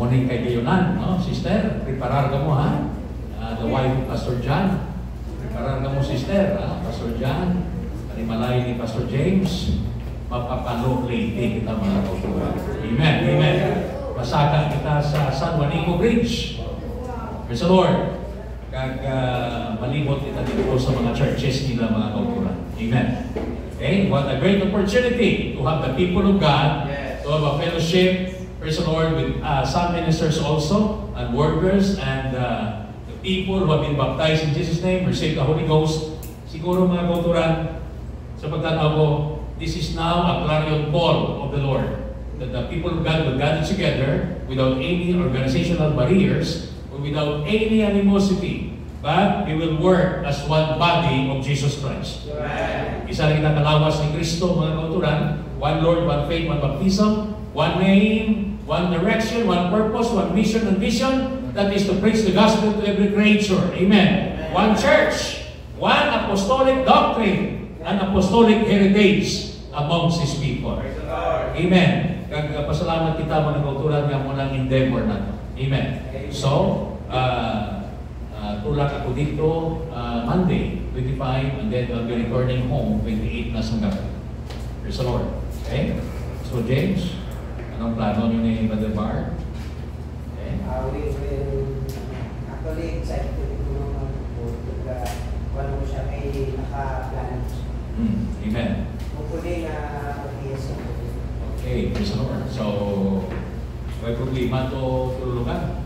morning kay Gayonan, no? Sister, preparar ka mo, ha? The wife of Pastor John. Preparar ka mo, sister, ha? Pastor John, panimalay ni Pastor James, mapapalo lady kita mga kauturan. Amen, amen. Pasaka kita sa San Juanico Bridge. Praise the Lord. Kag malibot kita dito sa mga churches nila mga kauturan. Amen. Okay, what a great opportunity to have the people of God, to have a fellowship, praise the Lord, with some ministers also, and workers, and the people who have been baptized in Jesus' name, receive the Holy Ghost. Siguro mga kauturan, sa pagtanaw ko, this is now a clarion call of the Lord, that the people of God will gather together without any organizational barriers, or without any animosity, but we will work as one body of Jesus Christ. Isa rin nakalawas ni Kristo, mga kauturan, one Lord, one faith, one baptism, one name, one direction, one purpose, one mission and vision, that is to preach the gospel to every creature. Amen. One church, one apostolic doctrine, an apostolic heritage amongst His people. Amen. Pasalamat kita mga kauturan nga muna endeavor na to. Amen. So, tulak ako dito Monday, 25, and then I'll be returning home 28 na Sanggapi. Praise the Lord. Okay? So, James, anong plano nyo ni Brother Bar? Okay? We will actually excited ko naman kung ano siya ay naka-plan. Amen. Hopefully na yes. Okay, praise the Lord. So, may problema to tululukan.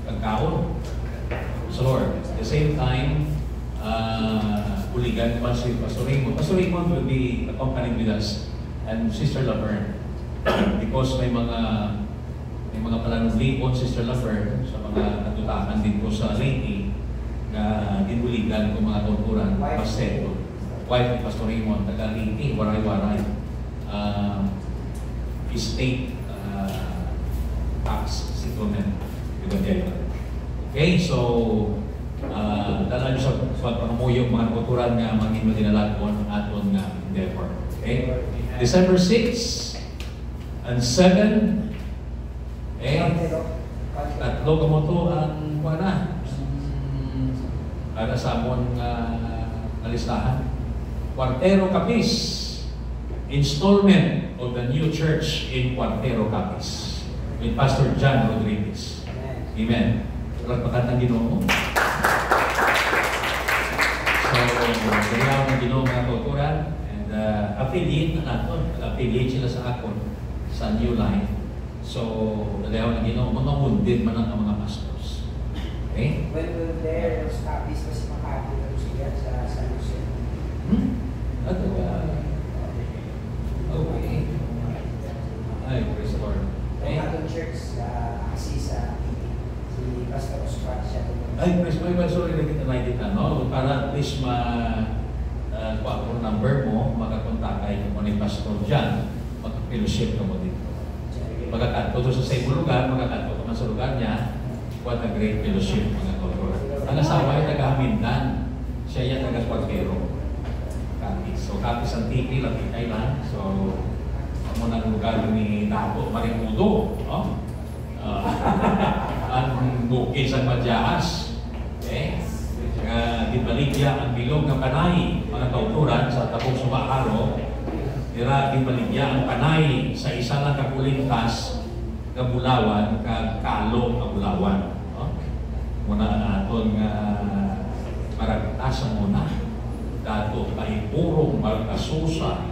Pagkaon. Praise the Lord. At the same time, uligan naman si Pastor Raymond. Pastor Raymond will be accompanying with us and Sister Laverne. Because may mga palanong lipon, Sister Laverne, sa mga natutakan dito sa Leyte na inuligan ko mga kauturan, Pasteto. Wife ni Pastor Raymond, taga Leyte, waray-waray. State tax settlement with the okay, so dala nyo sa pagpakamuyong mga kulturan nga maging madinalagon aton nga endeavor. Okay? December 6 and 7 tatlo ka mo to ang kuwana para sa amon nalistahan. Cuartero Capiz, installment of the new church in Cuartero Capiz with Pastor John Rodriguez. Amen. Pagpakatan ng Ginoo. So, ganaw ng Ginoo mga kauturan, and affiliate na natin. Affiliate sila sa akon sa New Line. So, ganaw ng Ginoo, manungundin man ang mga pastors. Okay? When will their copies kasi makakita sila sa San Jose? Okay. Ay, praise the Lord. Ang atong church kasi sa si Pastor Oscar siya. Ay, praise the Lord. Sorry na kita nakikita, no? Para at least ma-quack number mo, makakontakay mo ni Pastor John, mag-fellowship ka mo dito. Magkakanto doon sa same lugar, magkakanto ka man sa lugar niya, what a great fellowship, mga kauturan. Ang asawa ay taga-Hamindan, siya yung taga-Cuartero. So, Capiz Antique, Lapit Island. So, amo na lugar ni Dato Marimudo, no? Ang bukid sa Madyaas. Okay? Di baligya ang bilog ng Panay, mga kauturan sa Tabong Subaharo. Dira di baligya ang Panay sa isa lang kapulintas ng Bulawan, kagkalo ng Bulawan. No? Muna natin maragtasan muna. Dato Taipurong Malcasusa,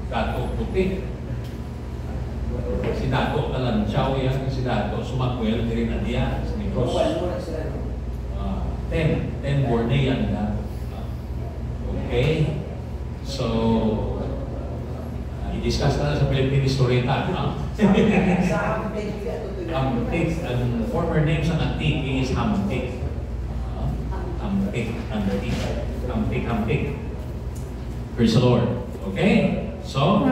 Dato Puti. Si Dato Talanchaw yan, si Dato Sumakwel, din na niya, sa Negros. 10 Bornean na. Okay? So, i-discuss na sa Philippine Historieta. Hamtik, ang former name sa Antique is Hamtik. Hampik. Praise the Lord. Okay? So,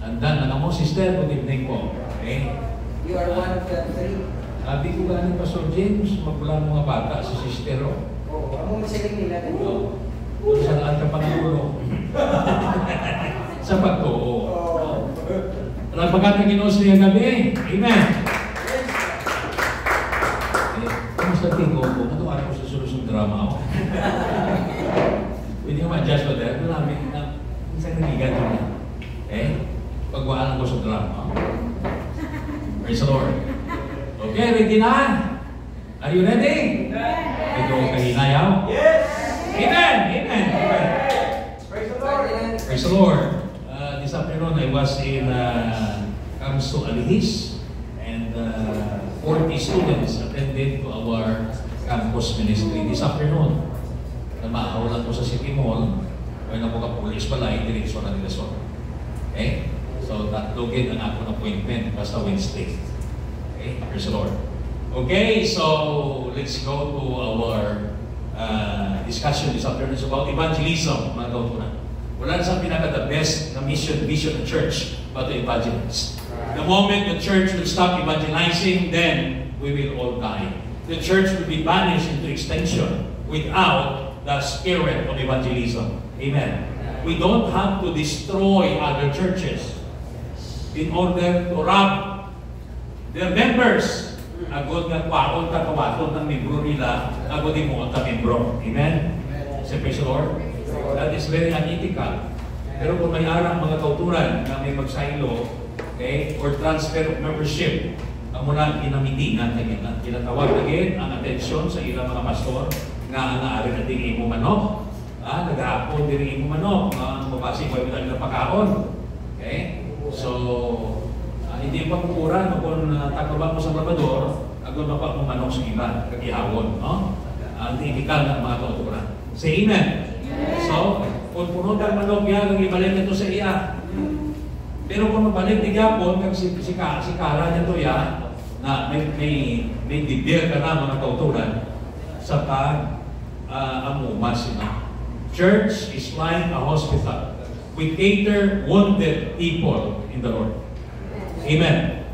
andan na mo, sister, good evening po. Okay? You are one of the three. Sabi ko galing Pastor James, magulang mga bata, si sister. Oo, among siling nila. Kung saan ka pangulo. Sa pagtuo. Alam pagkat ang Ginoo sa iyang gabi. Amen. Praise the Lord. Okay, ready na? Are you ready? Medyo kahinayaw? Yes! Amen! Amen! Amen. Praise the Lord! Praise the Lord. This afternoon I was in Kamso Alihis, and 40 students attended to our campus ministry this afternoon. Namaaw ko sa City Mall, may napuka-police pala, direksyon na nila. Okay? So, tatlogin ang akong appointment basta Wednesday. Okay? Praise the Lord. Okay, so let's go to our discussion this afternoon. It's about evangelism, mga kautunan. Wala na sa pinaka-the best na vision ng church but to evangelize. The moment the church will stop evangelizing, then we will all die. The church will be banished into extinction without the spirit of evangelism. Amen. We don't have to destroy other churches in order to rob their members. Agod nga kwaon kawaton ng membro nila, agod din mo ang membro. Amen? Say praise the Lord. That is very unethical. Pero kung may arang mga kauturan na may magsaylo, okay, or transfer of membership, ang muna kinamitingan na gina. Kinatawag agad ang atensyon sa ilang mga pastor nga naari na din imo manok. Nag-aapon din imo manok. Mabasing ko yung na pagkaon. Okay? So, hindi pa kukuran kung takabang mo sa labador, agad pa mo manok sa iba, kagihawon. No? Anti-ethical na mga kauturan. Say amen. Yes. So, kung puno ka manok yan, ibalik nito sa iya. Pero kung mabalik ni Gapon, kag si Kara niya to yan, na may dibir ka na mga kauturan sa pag-amumas. Church is like a hospital. We cater wounded people in the Lord. Amen.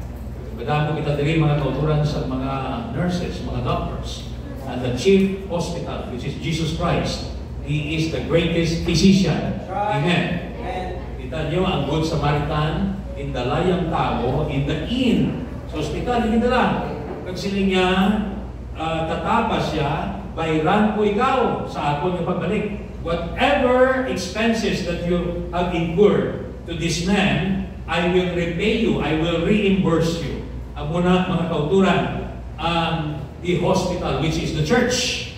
Madamo kita diri mga kauturan sa mga nurses, mga doctors, and the chief hospital, which is Jesus Christ. He is the greatest physician. Amen. Kita niyo ang Good Samaritan, in the layang tao, in the inn. Sa hospital, hindi lang. Pag sila niya, tatapas siya, bayran ko ikaw sa akong pagbalik. Whatever expenses that you have incurred to this man, I will repay you. I will reimburse you. Ang muna, mga kauturan, the hospital, which is the church.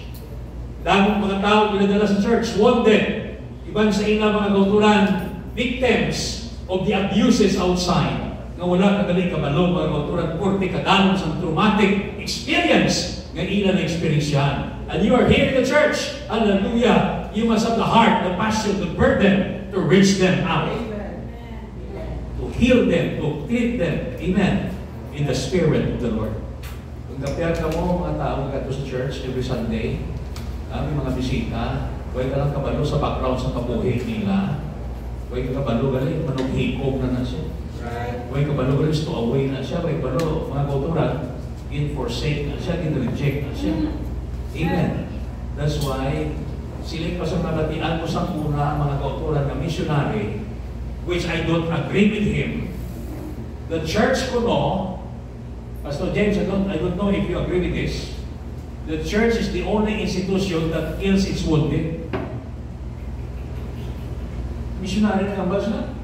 Damong mga tao pinadala sa church, wounded. Iban sa ina mga kauturan, victims of the abuses outside. Nga wala kagaling kabalo, mga kauturan, porte kadanon sa traumatic experience nga ina na experience yan. And you are here in the church. Hallelujah. You must have the heart, the passion, the burden to reach them out. To heal them, to treat them. Amen. In the Spirit of the Lord. Kung kapiyat ka mo, mga tao kato sa church every Sunday, may mga bisita, huwag ka lang kabalo sa background sa kabuhi nila. Huwag ka kabalo galing, manughikog na siya. Huwag ka kabalo galing, stowaway na siya. Huwag kabalo, mga kauturan, in-forsake na siya, in-reject na siya. Amen. That's why, siling pa sa nabatian mo sa una, mga kauturan na missionary, which I don't agree with him. The church ko no, Pastor James, I don't know if you agree with this. The church is the only institution that kills its wounded. Missionary na kambal siya?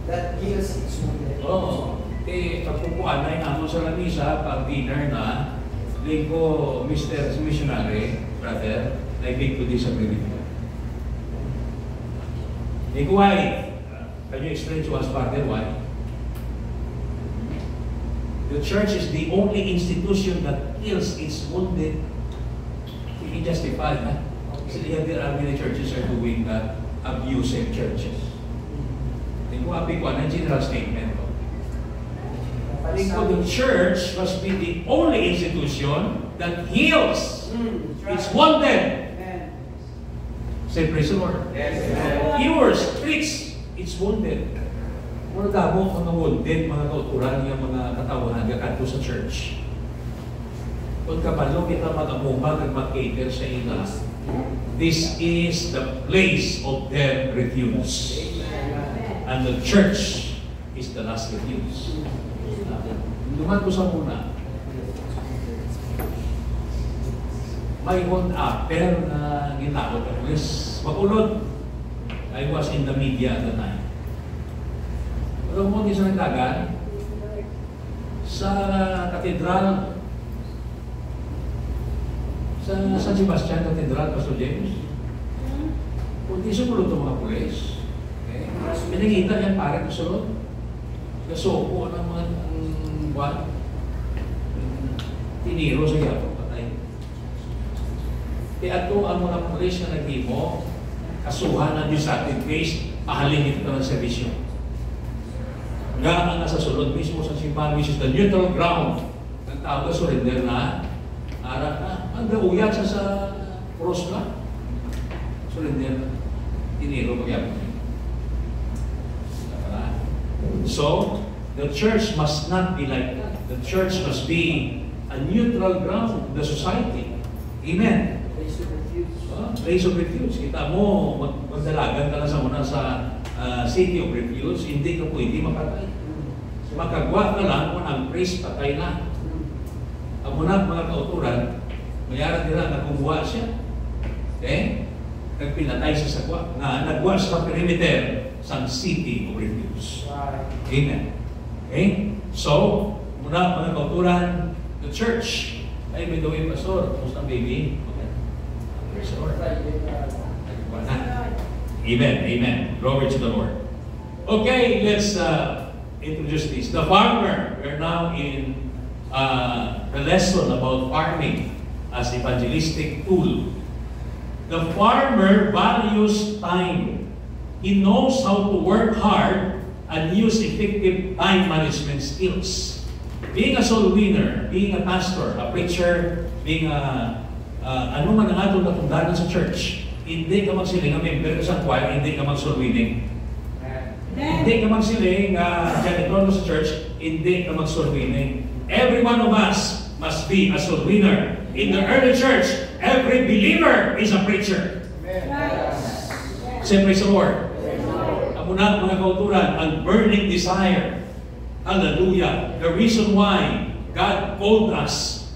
That kills its wounded. Oo. Pagpupuan na yung sa lamisa, pag dinner na, lingko, Mr. Missionary, brother, I beg to disagree with you. Why? Can you explain to us, Father, why? The church is the only institution that kills its wounded. You can justify that. There are many churches are doing that, abusive churches. Tingko abi ko na general statement. Tingko the church must be the only institution that heals its wounded. Say praise the Lord. Yours treats its wounded. Muna damo mga wounded, mga kauturan, yung mga katawahan kakanto sa church. Kung kabalo kita mag-amumag at mag-cater sa ila, this is the place of their refuge. And the church is the last refuge. Luman ko sa muna. May one after na ginawag at least makulod. I was in the media at the time. Pero mo di sa nagdagan, sa katedral, sa San Sebastian Cathedral, Pastor James. Kung di sumunod itong mga pulis, okay? Pinagita yan pare kasulod. Kasuko ng mga buwan. Tiniro sa yapo, patay. Kaya ito ang mga pulis na naghimo, kasuhan ng destructive case, pahalin ito ng servisyo. Nga ang nasa sulod mismo sa simbahan, which is the neutral ground, ng tawag surrender na, arat na, ang gauyat sa cross na, surrender na, tiniro magyapon. So, the church must not be like that. The church must be a neutral ground in the society. Amen. Place of refuge. Kita mo, magdalagan ka na sa muna sa city of refuge, hindi ka pwede mapatay. Makagwa ka lang kung ang priest patay na. Ang muna mga kauturan, mayaran nila na kumuha siya. Okay? Nagpinatay sa sagwa. Nagwa sa perimeter sa city of refuge. Amen. Okay? So, muna mga kauturan, the church. Ay, by the way, Pastor, kumusta ang baby? Okay. Praise the Lord. Amen. Amen. Glory to the Lord. Okay, let's introduce this. The farmer. We're now in the lesson about farming as evangelistic tool. The farmer values time. He knows how to work hard and use effective time management skills. Being a soul winner, being a pastor, a preacher, being ano man ang atong natungdanan sa church, hindi ka magsiling ang member sa choir, hindi ka mag-soul winning. Hindi ka magsiling janitor sa church, hindi ka mag-soul winning. Every one of us must be a soul winner. In the early church, every believer is a preacher. Say praise the Lord. Amo na mga kauturan, ang burning desire. Hallelujah. The reason why God called us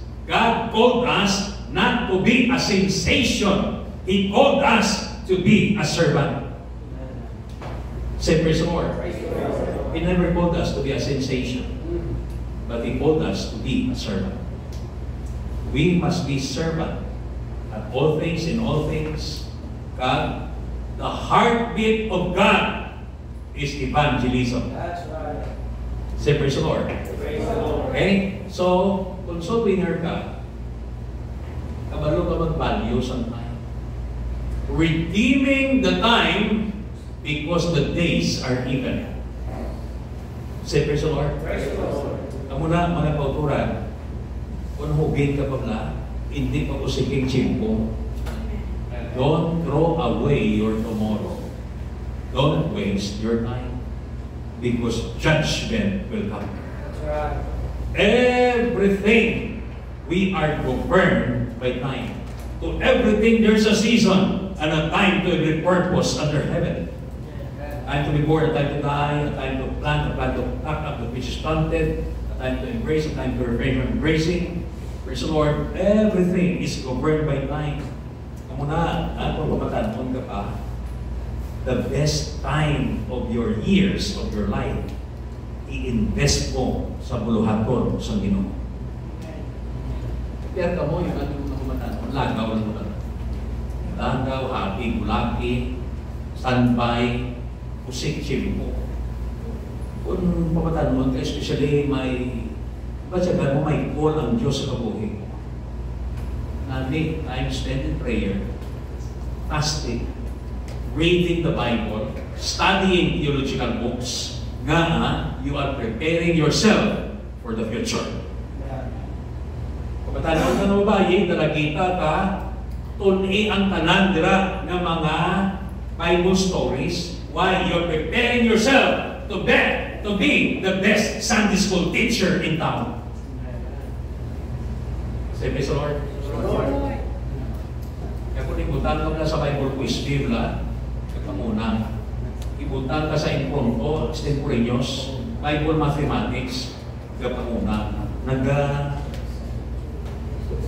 not to be a sensation. He called us to be a servant. Say praise the Lord. He never called us to be a sensation, but He called us to be a servant. We must be servant at all things, in all things. God, the heartbeat of God is evangelism. That's right. Say praise the Lord. Praise the Lord. Okay? So, kung soul winner ka, kabalo ka mag-value sa time. Redeeming the time because the days are even. Say praise the Lord. Praise the Lord. Kamu na mga kauturan, kung hugin ka pa na, hindi pa usiging chimpo. Don't throw away your tomorrow. Don't waste your time. Because judgment will come. That's right. Everything we are governed by time. To everything there's a season and a time to every purpose under heaven. A time to be born, a time to die, a time to plant, a time to pack up the which is planted, a time to embrace, a time to refrain from embracing. Praise the Lord. Everything is governed by time. Kamu na, kung matatanong ka pa, the best time of your years, of your life, i-invest mo sa buluhaton sa Ginoo. Kaya ka mo, yung ating mga kumatanong, lagaw lang mo lang. Lagaw, happy, bulaki, standby, usik, chimpo. Kung pamatanong mo, especially may, batsagan mo, may call ang Diyos sa kabuhi mo. Nani, time spent in prayer, fasting, reading the Bible, studying theological books, nga you are preparing yourself for the future. Kapatanaw ka na babae, dalagita ka, tuni ang tanan dira ng mga Bible stories, why you're preparing yourself to be the best Sunday school teacher in town. Say, praise the Lord. Kaya kung ibutan ka na sa Bible quiz, Biblia, muna. Ibutan ka sa impronto, extemporaneous, Bible mathematics, kapamuna.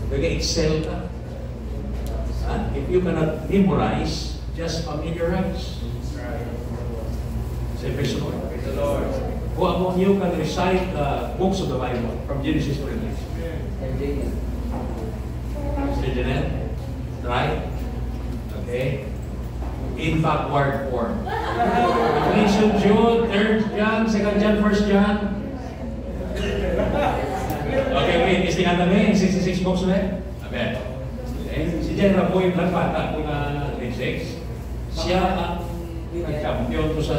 Nag-excel ka. If you cannot memorize, just familiarize. Say, praise the Lord. Praise the Lord. Who among you can recite the books of the Bible from Genesis to Revelation? Mr. Janelle? Right? Okay. In backward form. Revelation, Jude, 3rd John, 2nd John, 1st John. Okay, wait. Is the other way? 66 books ulit? Amen. Okay. Si General Boy Blanc, bata ko na grade 6. Siya ang nag-champion ko sa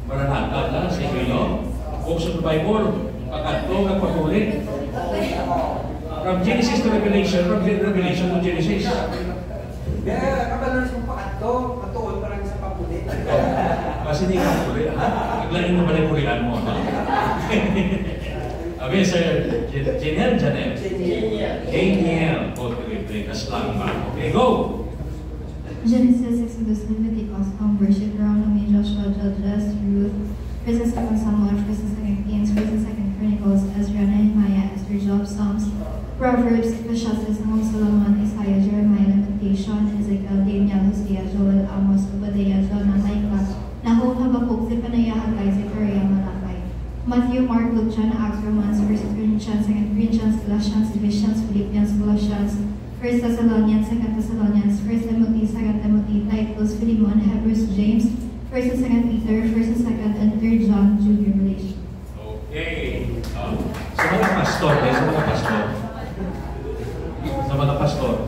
Maranatha na sa Iloilo. Books of the Bible. Pagkatlo, nagpatuloy. From Genesis to Revelation, from Revelation to Genesis. Kabalan sa pakato, matuon pa lang sa papulit. Kasi hindi ka puli, ha? Naglaing mo balik pulian mo, ha? Okay, Sir Janelle. Janiel. Both Pilipinas lang ba? Okay, go! Genesis, Exodus, Leviticus, worship, Deuteronomy, Joshua, Judges, Ruth, 1st and 2nd Samuel, 1st and 2nd Kings, 1st and 2nd Chronicles, Ezra, Nehemiah, Esther, Job, Psalms, Proverbs, Ecclesiastes, Song of Solomon, Isaiah, Jeremiah, Lamentation, Ezekiel, Daniel, Hosea, Joel, Amos, Obadiah, Jonah, Micah, Nahum, Habakkuk, Zephaniah, Haggai, Zechariah, Malachi, Matthew, Mark, Luke, John, Acts, Romans, 1 Corinthians, 2 Corinthians, Galatians, Ephesians, Philippians, Colossians, 1 Thessalonians, 2 Thessalonians, 1 Timothy, 2 Timothy, Titus, Philemon, Hebrews, James, 1 and 2 Peter, 1 and 2 and 3 John, Jude, Revelation. Okay. Sa mga pastor, sa mga pastor. Sa mga pastor.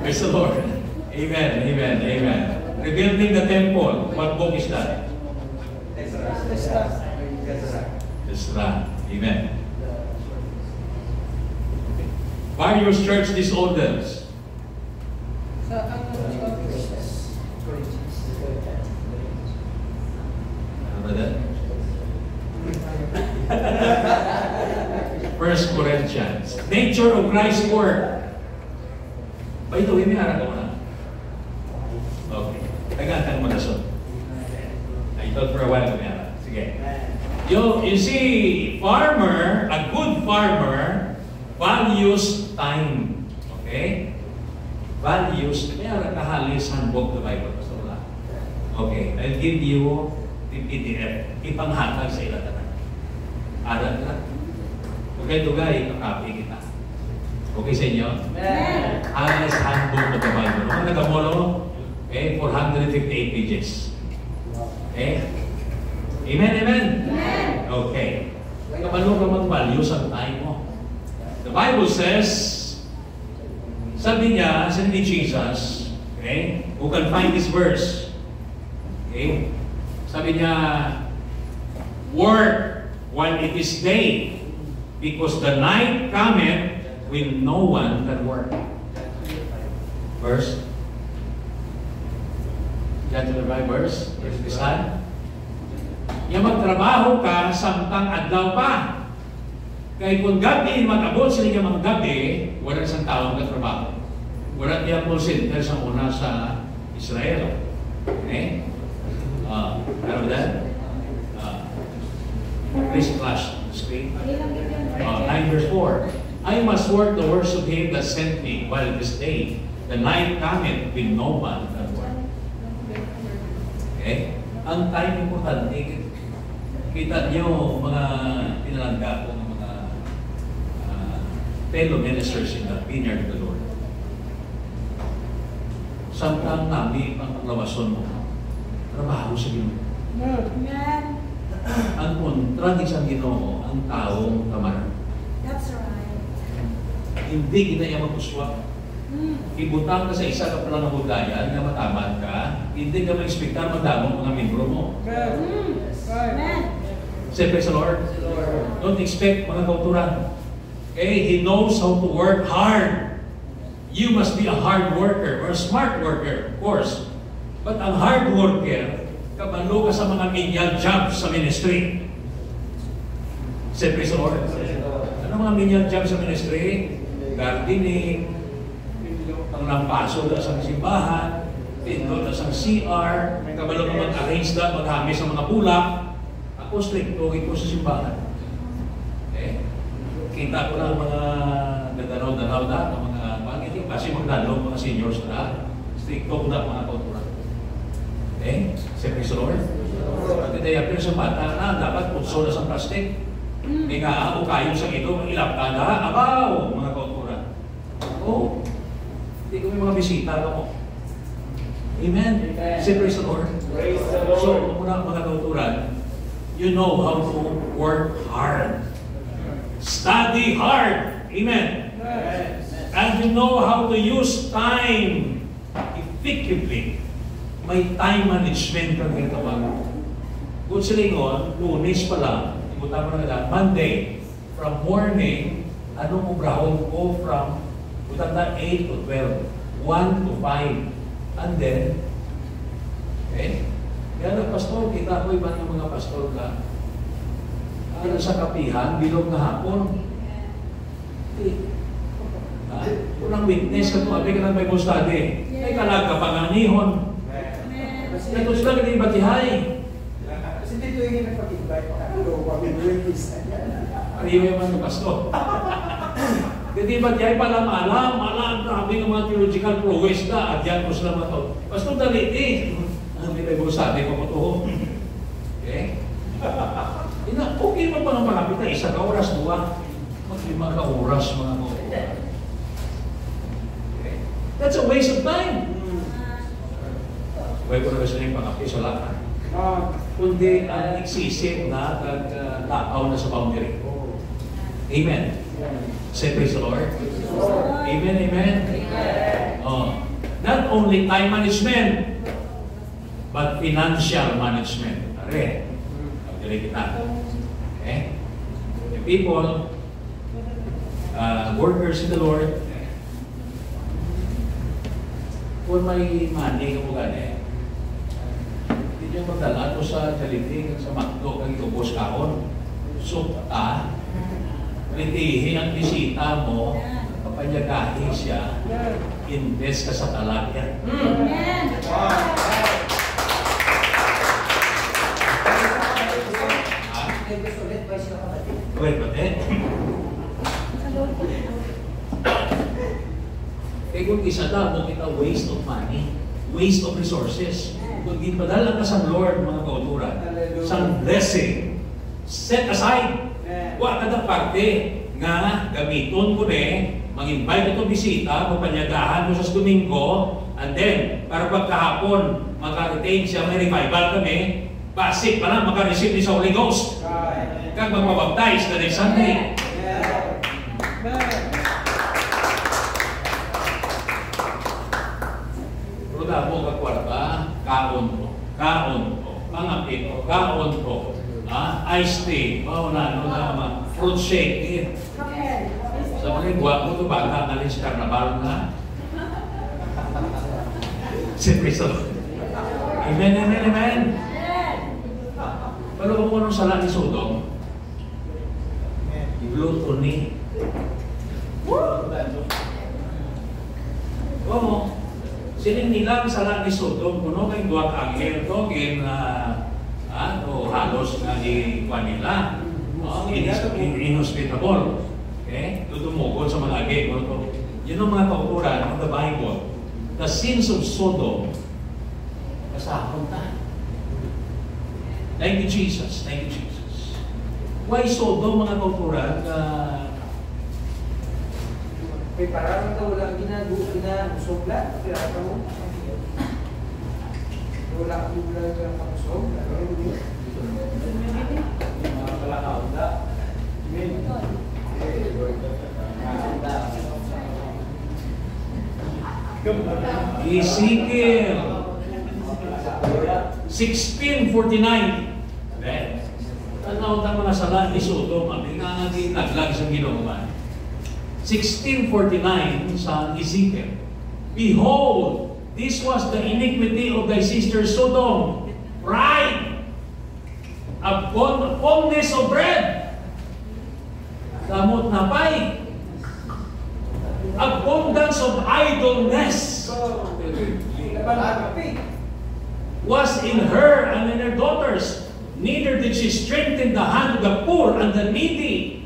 Praise the Lord. Amen, amen, amen. Rebuilding the temple. What book is that? Ezra. Amen. Various church disorders. First Corinthians. Nature of Christ's work. Ba ito, may harap ko na. Okay. Nagantang mo na so. I thought for a while may harap. Sige. You see, a good farmer values time. Okay? Values, may harap kahalis handbook the Bible. So, okay, I'll give you the PDF. Ipanghatag sa ilang tanan. Aral na. Tugay-tugay, kakapi kita. Okay sa inyo? Honest handbook of the Bible. Kung nagamolo, okay, 458 pages. Okay? Amen, amen? Okay. Kapalo ka mag-value sa time mo. The Bible says, sabi niya, sabi ni Jesus, okay, who can find this verse, okay, sabi niya, work while it is day, because the night cometh when no one can work. Verse? Yan to the right verse? Verse Bisan? Yung magtrabaho ka samtang adlaw pa. Kaya kung gabi, mag-abot sila yung mga gabi, wala isang taong katrabaho. Wala niya call center sa una sa Israel. Okay? Ano ba? Please flash the screen. 9 verse 4. I must work the works of him that sent me while it is day. The night cometh when no one can work. Okay? Ang time importante. Kita niyo mga pinalangga ko ng mga fellow ministers in the vineyard of the Lord. Samtang namin ang panglawason mo, trabaho sa Ginoo. Ang kontra sa Ginoo, ang taong kamar. That's right. Hindi kita niya maguswak. Ibutang ka sa isa ka palang nabudayan na matamad ka, hindi ka ma-expectar madamong mga membro mo. Amen. Say, praise the Lord. Don't expect mga kauturan. Okay? He knows how to work hard. You must be a hard worker or a smart worker, of course. But ang hard worker, kabalo ka sa mga menial jobs sa ministry. Say, praise the Lord. Ano mga menial jobs sa ministry? Gardening, panglampaso na sa simbahan, dito na sa CR, kabalo ka mag-arrange na, maghamis sa mga bulak. Ako stricto ito sa simbahan. Okay? Kita ko na mga nagdanaw-danaw na, mga kasi magdalo mga seniors na. Stricto ko na mga kauturan. Okay? Siyempre sa Lord. At hindi appear sa bata na dapat putso na sa plastic. Hindi nga ako kayo sa ito, ilap ka na, abaw, mga kauturan. Oo. Hindi ko may mga bisita mo. Amen. Say praise the Lord. So, muna mga kauturan, you know how to work hard. Study hard. Amen. And you know how to use time effectively. May time management kang ginagawa. Kung silingon, Lunes pa lang, ibutan mo na lang, Monday, from morning, anong ubrahon ko from, butan na 8 to 12, 1 to 5. And then, okay? Kaya pastor, kita ko iba ng mga pastor ka. Ano sa kapihan, bilog na hapon. Unang witness ka ito, abay ka ng Bible study. Ay kalag ka panganihon. Ito sila ka din batihay. Kasi dito yung nagpag-invite pa. Ano, pag-invite Ariyo yung mga pastor. Hindi ba diyan alam, grabe ng mga theological prowess na, at yan ko sila mga tao. Pastor, dali hindi tayo sabi ko ito. Okay? Okay mo pa ng malapit na isa ka oras, duwa. Mag-5 ka oras, mga mo. Okay? That's a waste of time. Huwag ko na kasi yung pangapi sa lahat. Kundi ang eksisip na takaw na sa boundary. Amen. Say praise the Lord. Amen, amen. Oh, not only time management, but financial management. Are, pagdali kita. Okay? The people, workers in the Lord, kung may money ka mo gani, hindi nyo magdala ito sa Jollibee, sa McDo, kang itubos kahon. So, litihin ang bisita mo, kapanyagahi siya, invest ka sa talagyan. Amen. Wait, pati? Eh kung isa na, kung kita waste of money, waste of resources, kung di padala ka sa Lord, mga kauturan, sa blessing, set aside. Wa kada parte nga gamiton ko mag-invite ito bisita, magpanyagahan mo sa Domingo, and then, para pagkahapon, maka-retain siya, may revival kami, basic pa lang, maka-receive sa Holy Ghost. Kag magpabaptize na next Sunday. Pero na po kwarta, kaon ko, pangapit ko, kaon ko. Iced tea, fruit shake. Sa mga guwapo ito, baka natin sa karnaval na. Siyempre sa Amen, amen, amen. Pero kung anong sala ni Sodom, gluttony. Oo. Sining nilang sala ni Sodom, kuno kay duwag anghel to, halos na ikuha nila. Inhospitable. Okay? Tutumukod sa mga agi. Yun ang mga kauturan ng the Bible. The sins of Sodom, kasahon na. Thank you, Jesus. Thank you, Jesus. Why Sodom, mga kauturan? May parang ito, walang ginagusog lang. Pirata mo. Wala kang bulan ka ng kapusog. Mga palakaunda. Ezekiel 16:49. Tanaw na mga sala ni Sodom, ang naglag sa Ginoo. 16:49 sa Ezekiel. Behold, this was the iniquity of thy sister Sodom, pride, fondness of bread, damot na pay, abundance of idleness was in her and in her daughters. Neither did she strengthen the hand of the poor and the needy.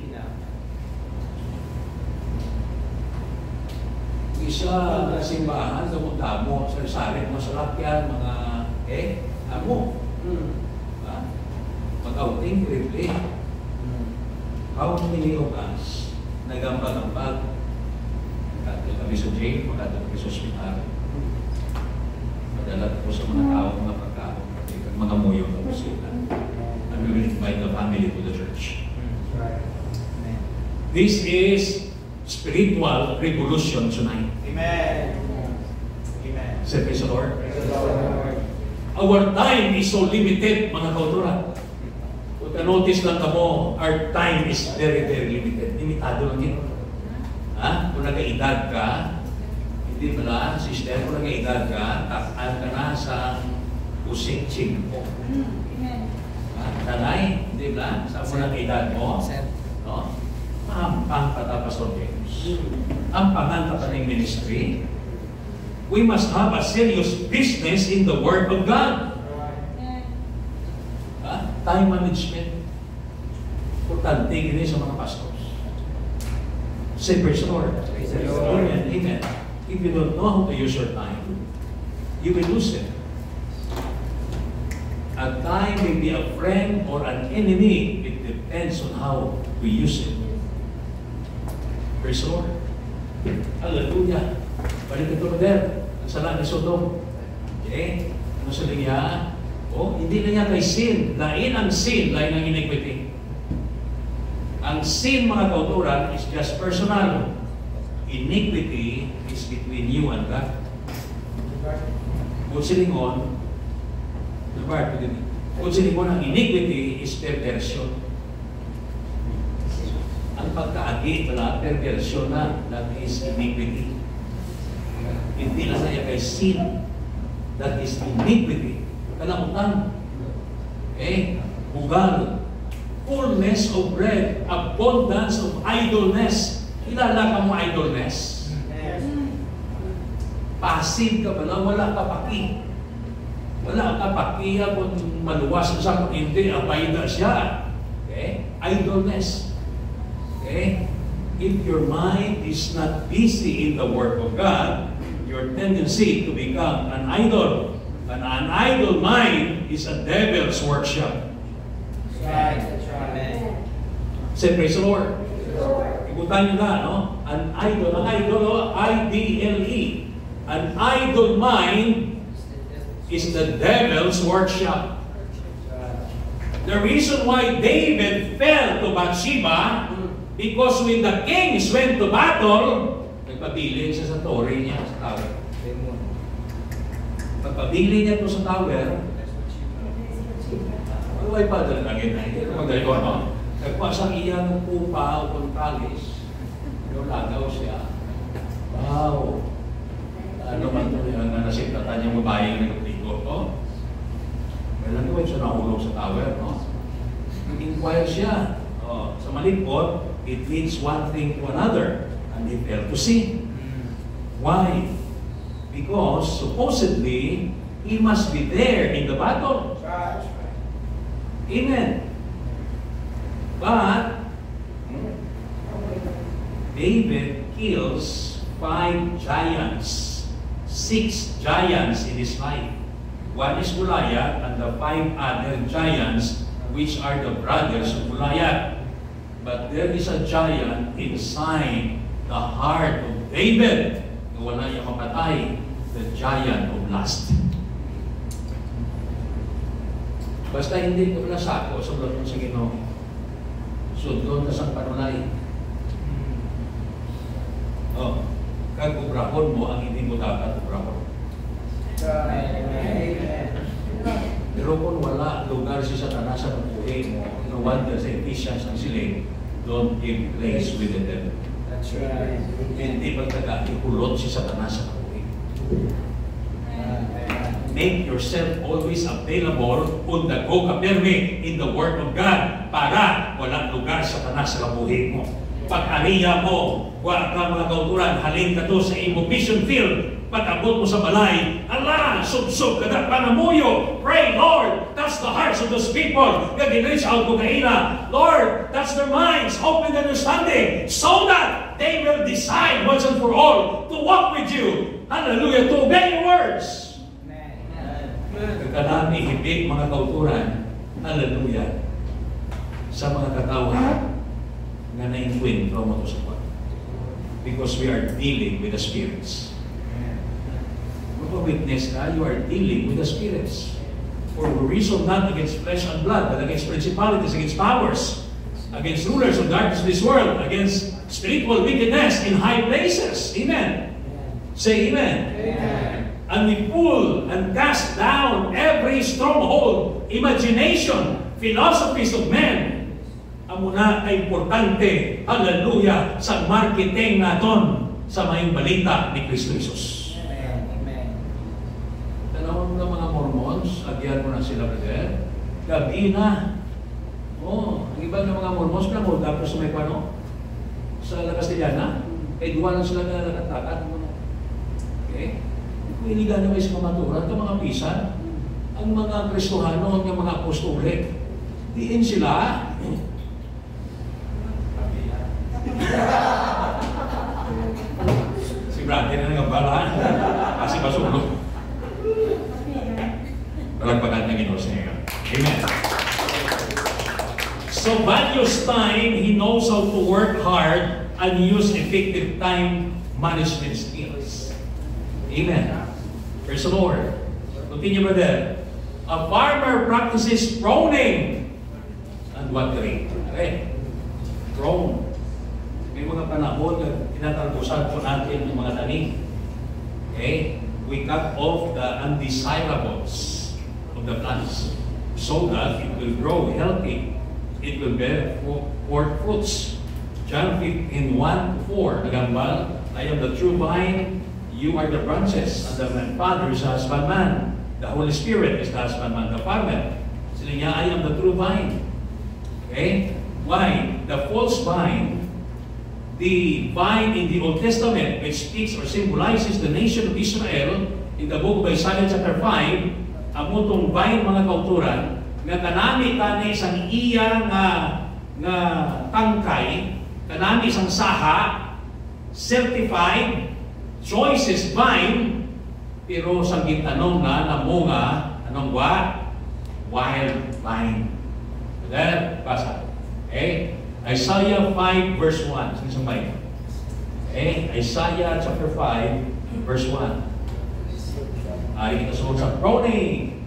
sa simbahan, damo-damo, sari-sari, mga salakyan, mga, amo. Mag-outing, replay. How many of us nagambag-ambag? Magkatol kami sa jail, magkatol kami sa hospital. Madalat po sa mga tao, mga pagkaon, mga muyo na po sila. And we will invite the family to the church. This is spiritual revolution tonight. Amen. Amen. Say, praise the Lord. Praise the Lord. Our time is so limited, mga kauturan. Kung notice lang kamo, our time is very, very limited. Limitado lang yun. Ha? Kung nag-edad ka, hindi pala, sister, kung nag-edad ka, takaan ka na sa usik-ching mo. Tanay, hindi ba? Sa mo nag-edad mo, no? Mahampang ka ta, Pastor James. Ampangan ka pa ng ministry. We must have a serious business in the Word of God. Time management. Importante gini sa mga pastors. Say, praise the Lord. Praise the Lord. Amen. Amen. If you don't know how to use your time, you will lose it. A time may be a friend or an enemy. It depends on how we use it. Praise the Lord. Hallelujah. Balik ito na der. Ang sala ni Sodom. Okay? Ano sa niya? Hindi na niya kay sin. Lain ang sin, lain ang iniquity. Ang sin, mga kauturan, is just personal. Iniquity is between you and God. Kung silingon, ang iniquity is perversion. Ang pagkaagi pala, perversion na, that is iniquity. Hindi na niya kay sin, that is iniquity. Kalamutan. Ugal. Fullness of bread. Abundance of idleness. Kilala ka mo idleness? Passive ka pala, wala ka paki. Wala ka pakiya kung maluwas sa kung hindi, abayda siya. Idleness. If your mind is not busy in the work of God, your tendency to become an idol. An idle mind is a devil's workshop. That's right. Say, praise the Lord. Ikutan nyo na, no? An idol, I-D-L-E. An idle mind is the devil's workshop. The reason why David fell to Bathsheba, because when the kings went to battle, nagpabilin siya sa tori niya sa tower. Pagpabili niya ito sa tower, ay pa dahil lagi na, hindi naman dahil ko ano. Nagpasang iya ng pupa o pagkalis, lagaw siya. Wow! Ano man ito yung nasiptatan niyang babae ng nagtigo to? Meron naman siya nahulog sa tower, no? Nag-inquire siya. Sa malipot, it leads one thing to another, and he fell to sin. Why? Because supposedly, he must be there in the battle. Amen. But, David kills 5 giants, 6 giants in his life. One is Goliath, and the 5 other giants, which are the brothers of Goliath. But there is a giant inside the heart of David na wala niya mapatay, the giant of lust. Basta hindi ka pala sako, sulat mo sa Ginoo. Sudlon na sa panulay. Kag-ubrahon mo ang hindi mo dapat ubrahon. Pero kung wala lugar si Satanas sa pagbuhay mo, no wonder sa Ephesians ang sila, don't give place with the devil. That's right. Hindi pagkaka-ihulot si Satanas sa pagbuhay. Make yourself always available kung dago ka permi in the Word of God para walang lugar sa Satanas sa pagbuhay mo. Pag-ariya mo, wala ka mga kauturan, halin ka to sa imo mission field. Pag-abot mo sa balay, ala, sub-sub ka na, panamuyo, pray, Lord, touch the hearts hearts of those people nga gin-reach out ko kaila. Lord, touch their minds, open their understanding, so that they will decide once and for all to walk with you. Hallelujah, to obey your words. Kanang ihibig mga kauturan, hallelujah, sa mga katawan nga na-enkwentro mo to sa Pag. Because we are dealing with the spirits. Witness ka, you are dealing with the spirits. For we wrestle not against flesh and blood, but against principalities, against powers, against rulers of darkness of this world, against spiritual wickedness in high places. Amen. Say amen. Amen. And we pull and cast down every stronghold, imagination, philosophies of men. Amo na ay importante, hallelujah, sa marketing naton sa mayong balita ni Kristo Jesus. Tanawang ng mga Mormons, agyan mo na sila, brother. Gabi na. Oh, ang iba ng mga Mormons na mo, tapos may pano sa Castellana, eh duwa lang sila na nakatakan. Okay? Kung iniga na may sa kamaturan, ang mga pisan, ang mga Kristohano, ang mga apostolek, diin sila. Si Brady na nga bala, kasi masulog. Palagpagan ng Ginoo sa iyo. Amen. So, values time, he knows how to work hard and use effective time management skills. Amen. Praise the Lord. Continue, brother. A farmer practices pruning and watering. Okay. Prune. May mga panahon na tinatalbusan po natin yung mga tanim. Okay? We cut off the undesirables of the plants so that it will grow healthy. It will bear forth fruits. John 15:1-4, nagambal, I am the true vine, you are the branches, and the Father is the husbandman. The Holy Spirit is the husbandman, the farmer. Sila niya, I am the true vine. Okay? Why? The false vine, the vine in the Old Testament, which speaks or symbolizes the nation of Israel, in the book of Isaiah chapter 5, ang mutong vine mga kauturan, nga kanami tani isang iya nga tangkay, kanami isang saha, certified, choices vine, pero sa gintanong na namunga, anong wa? Wild vine. Then, basa. Okay? Isaiah 5 verse 1. Sino sa Bible? Okay? Isaiah chapter 5 verse 1. Ay kita suot sa pruning.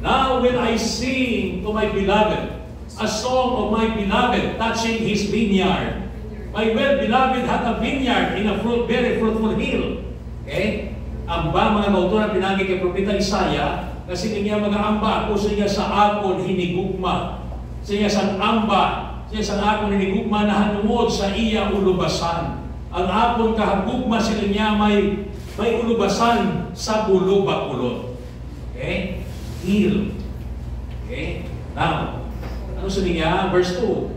Now will I sing to my beloved a song of my beloved touching his vineyard. My well-beloved had a vineyard in a very fruitful hill. Okay? Amba mga kauturan pinagi kay Propeta Isaiah kasi niya mga amba ako sa iya sa akon hinigugma. Sa iya sa amba, sa iya sa akon hinigugma na hanungod sa iya ulubasan. Ang akon kahagugma sila niya may ulubasan sa bulo-bakulot. Okay? Hill. Okay? Now, ano sabi niya? Verse 2.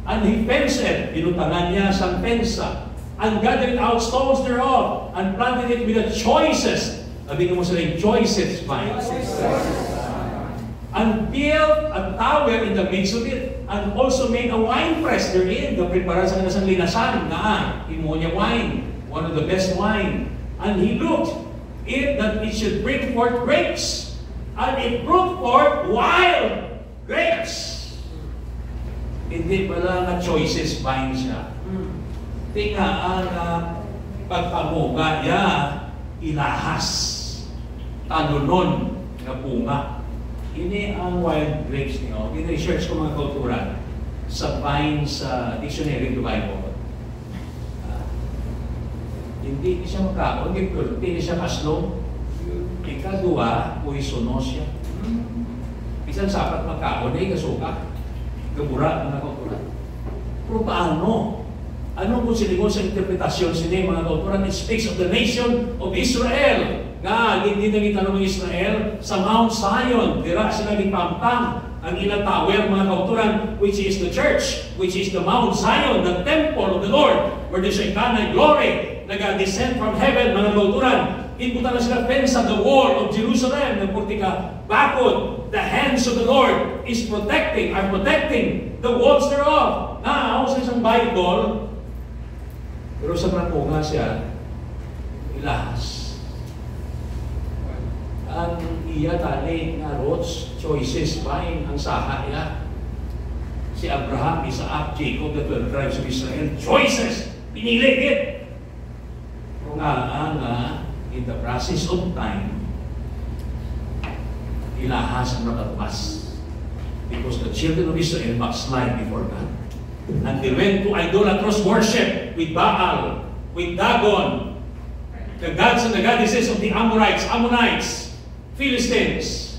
And he fenced it, binutangan niya sa pensa, and gathered out stones thereof, and planted it with the choicest, sabi mo sila yung choicest vines. And built a tower in the midst of it, and also made a wine press therein, the preparasyon ng linasan na imo niya wine, one of the best wine. And he looked it that it should bring forth grapes, and it brought forth wild grapes. Hindi pala nga choices vines siya. Tinga ang pagpamuga niya, ilahas, talunon na bunga. Ini ang wild grapes niyo. In-research ko mga kultura sa vines sa Dictionary of the Bible. Hindi siya makaon, hindi siya kaslong. Ikaduwa, poisonos siya. Bisan sapat makaon, ay kasuka. Gamura mga kultura. Pero paano? Ano kung silingon sa interpretasyon sini mga kauturan? It speaks of the nation of Israel. Nga, hindi na gitanong ng Israel sa Mount Zion. Dira sila gipamtang ang ilang tower mga kauturan, which is the church, which is the Mount Zion, the temple of the Lord, where the Shekinah glory nag-descend from heaven mga kauturan. Inbutan na sila fence sa the wall of Jerusalem. Nagpunti ka bakod. The hands hands of the Lord are protecting the walls thereof. Now, sa isang Bible, pero sa pranunga siya, ilahas. Ang iya tali nga roads, choices fine ang saha niya. Si Abraham, Isaac, Jacob, the 12 tribes of Israel, choices! Pinili it! Kung nga, in the process of time, ilahas ang nakatmas. Because the children of Israel backslide before God. And they went to idolatrous worship with Baal, with Dagon, the gods and the goddesses of the Amorites, Philistines.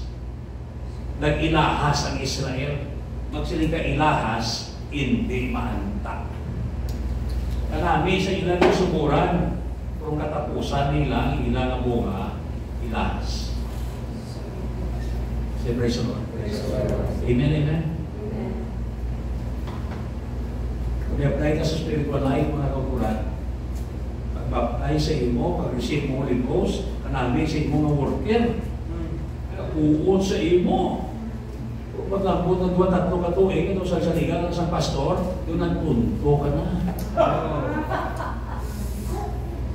Nag-ilahas ang Israel. Magsilika ilahas, hindi maanta. Kanami sa ilang suburan, kung katapusan nila, ilang bunga, ilahas. Say praise the Lord. Amen, amen. Kung i-apply ka sa spiritual life, mga kaukulan, pag-baptize sa imo, pag-receive mo Holy Ghost, kanami sa imo nga worker, kapuot sa imo. Kung maglambot ng 2-3 katuig, ito sa saligan ng isang pastor, doon nagpunto ka na.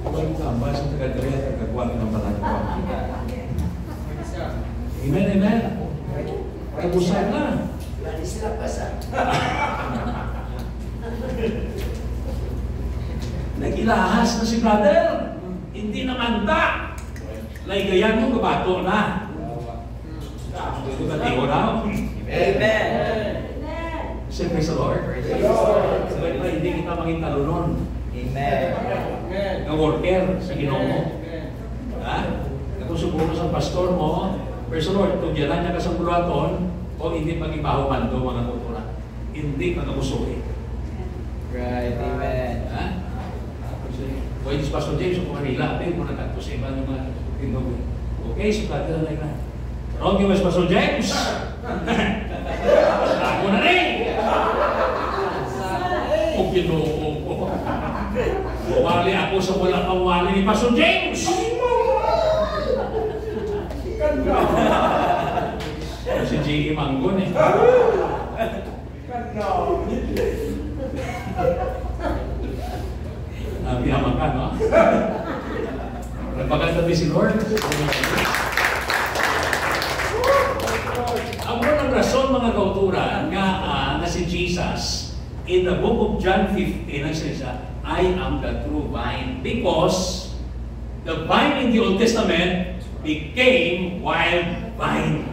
Kung tambal sa taga-drea, taga-kuwag ng balagwa. Amen, amen. Tagusan na. Lani sila pasa. Nag-ilahas na si brother. Hindi naman ta. Laigayan mo, kabato na. Ito ka tiyo na. Amen. Say praise the Lord. Sabay pa, hindi kita maging talunon. Amen. Ng worker sa Ginoo mo. Ha? Kung siguro sa pastor mo, praise the Lord, tugyanan niya ka sa bulaton, o hindi pag-ibaho man do mga kultura. Hindi pag-abusuhin. Right. Amen. Ha? Pwede si Pastor James o Manila, pero kung nagkakto sa iba ng mga tinawin. Okay, so brother na na. Okay, mas Pastor James? Ako na rin! O Ginoo ko. Wali ako sa walang kawali ni Pastor James! Si J.E. Manggon eh. Nabiyaman ka, no? Nagpaganda si Lord. Ang unang rason, mga kauturan, nga na si Jesus, in the book of John 15, nagsalita, I am the true vine. Because the vine in the Old Testament became wild vine.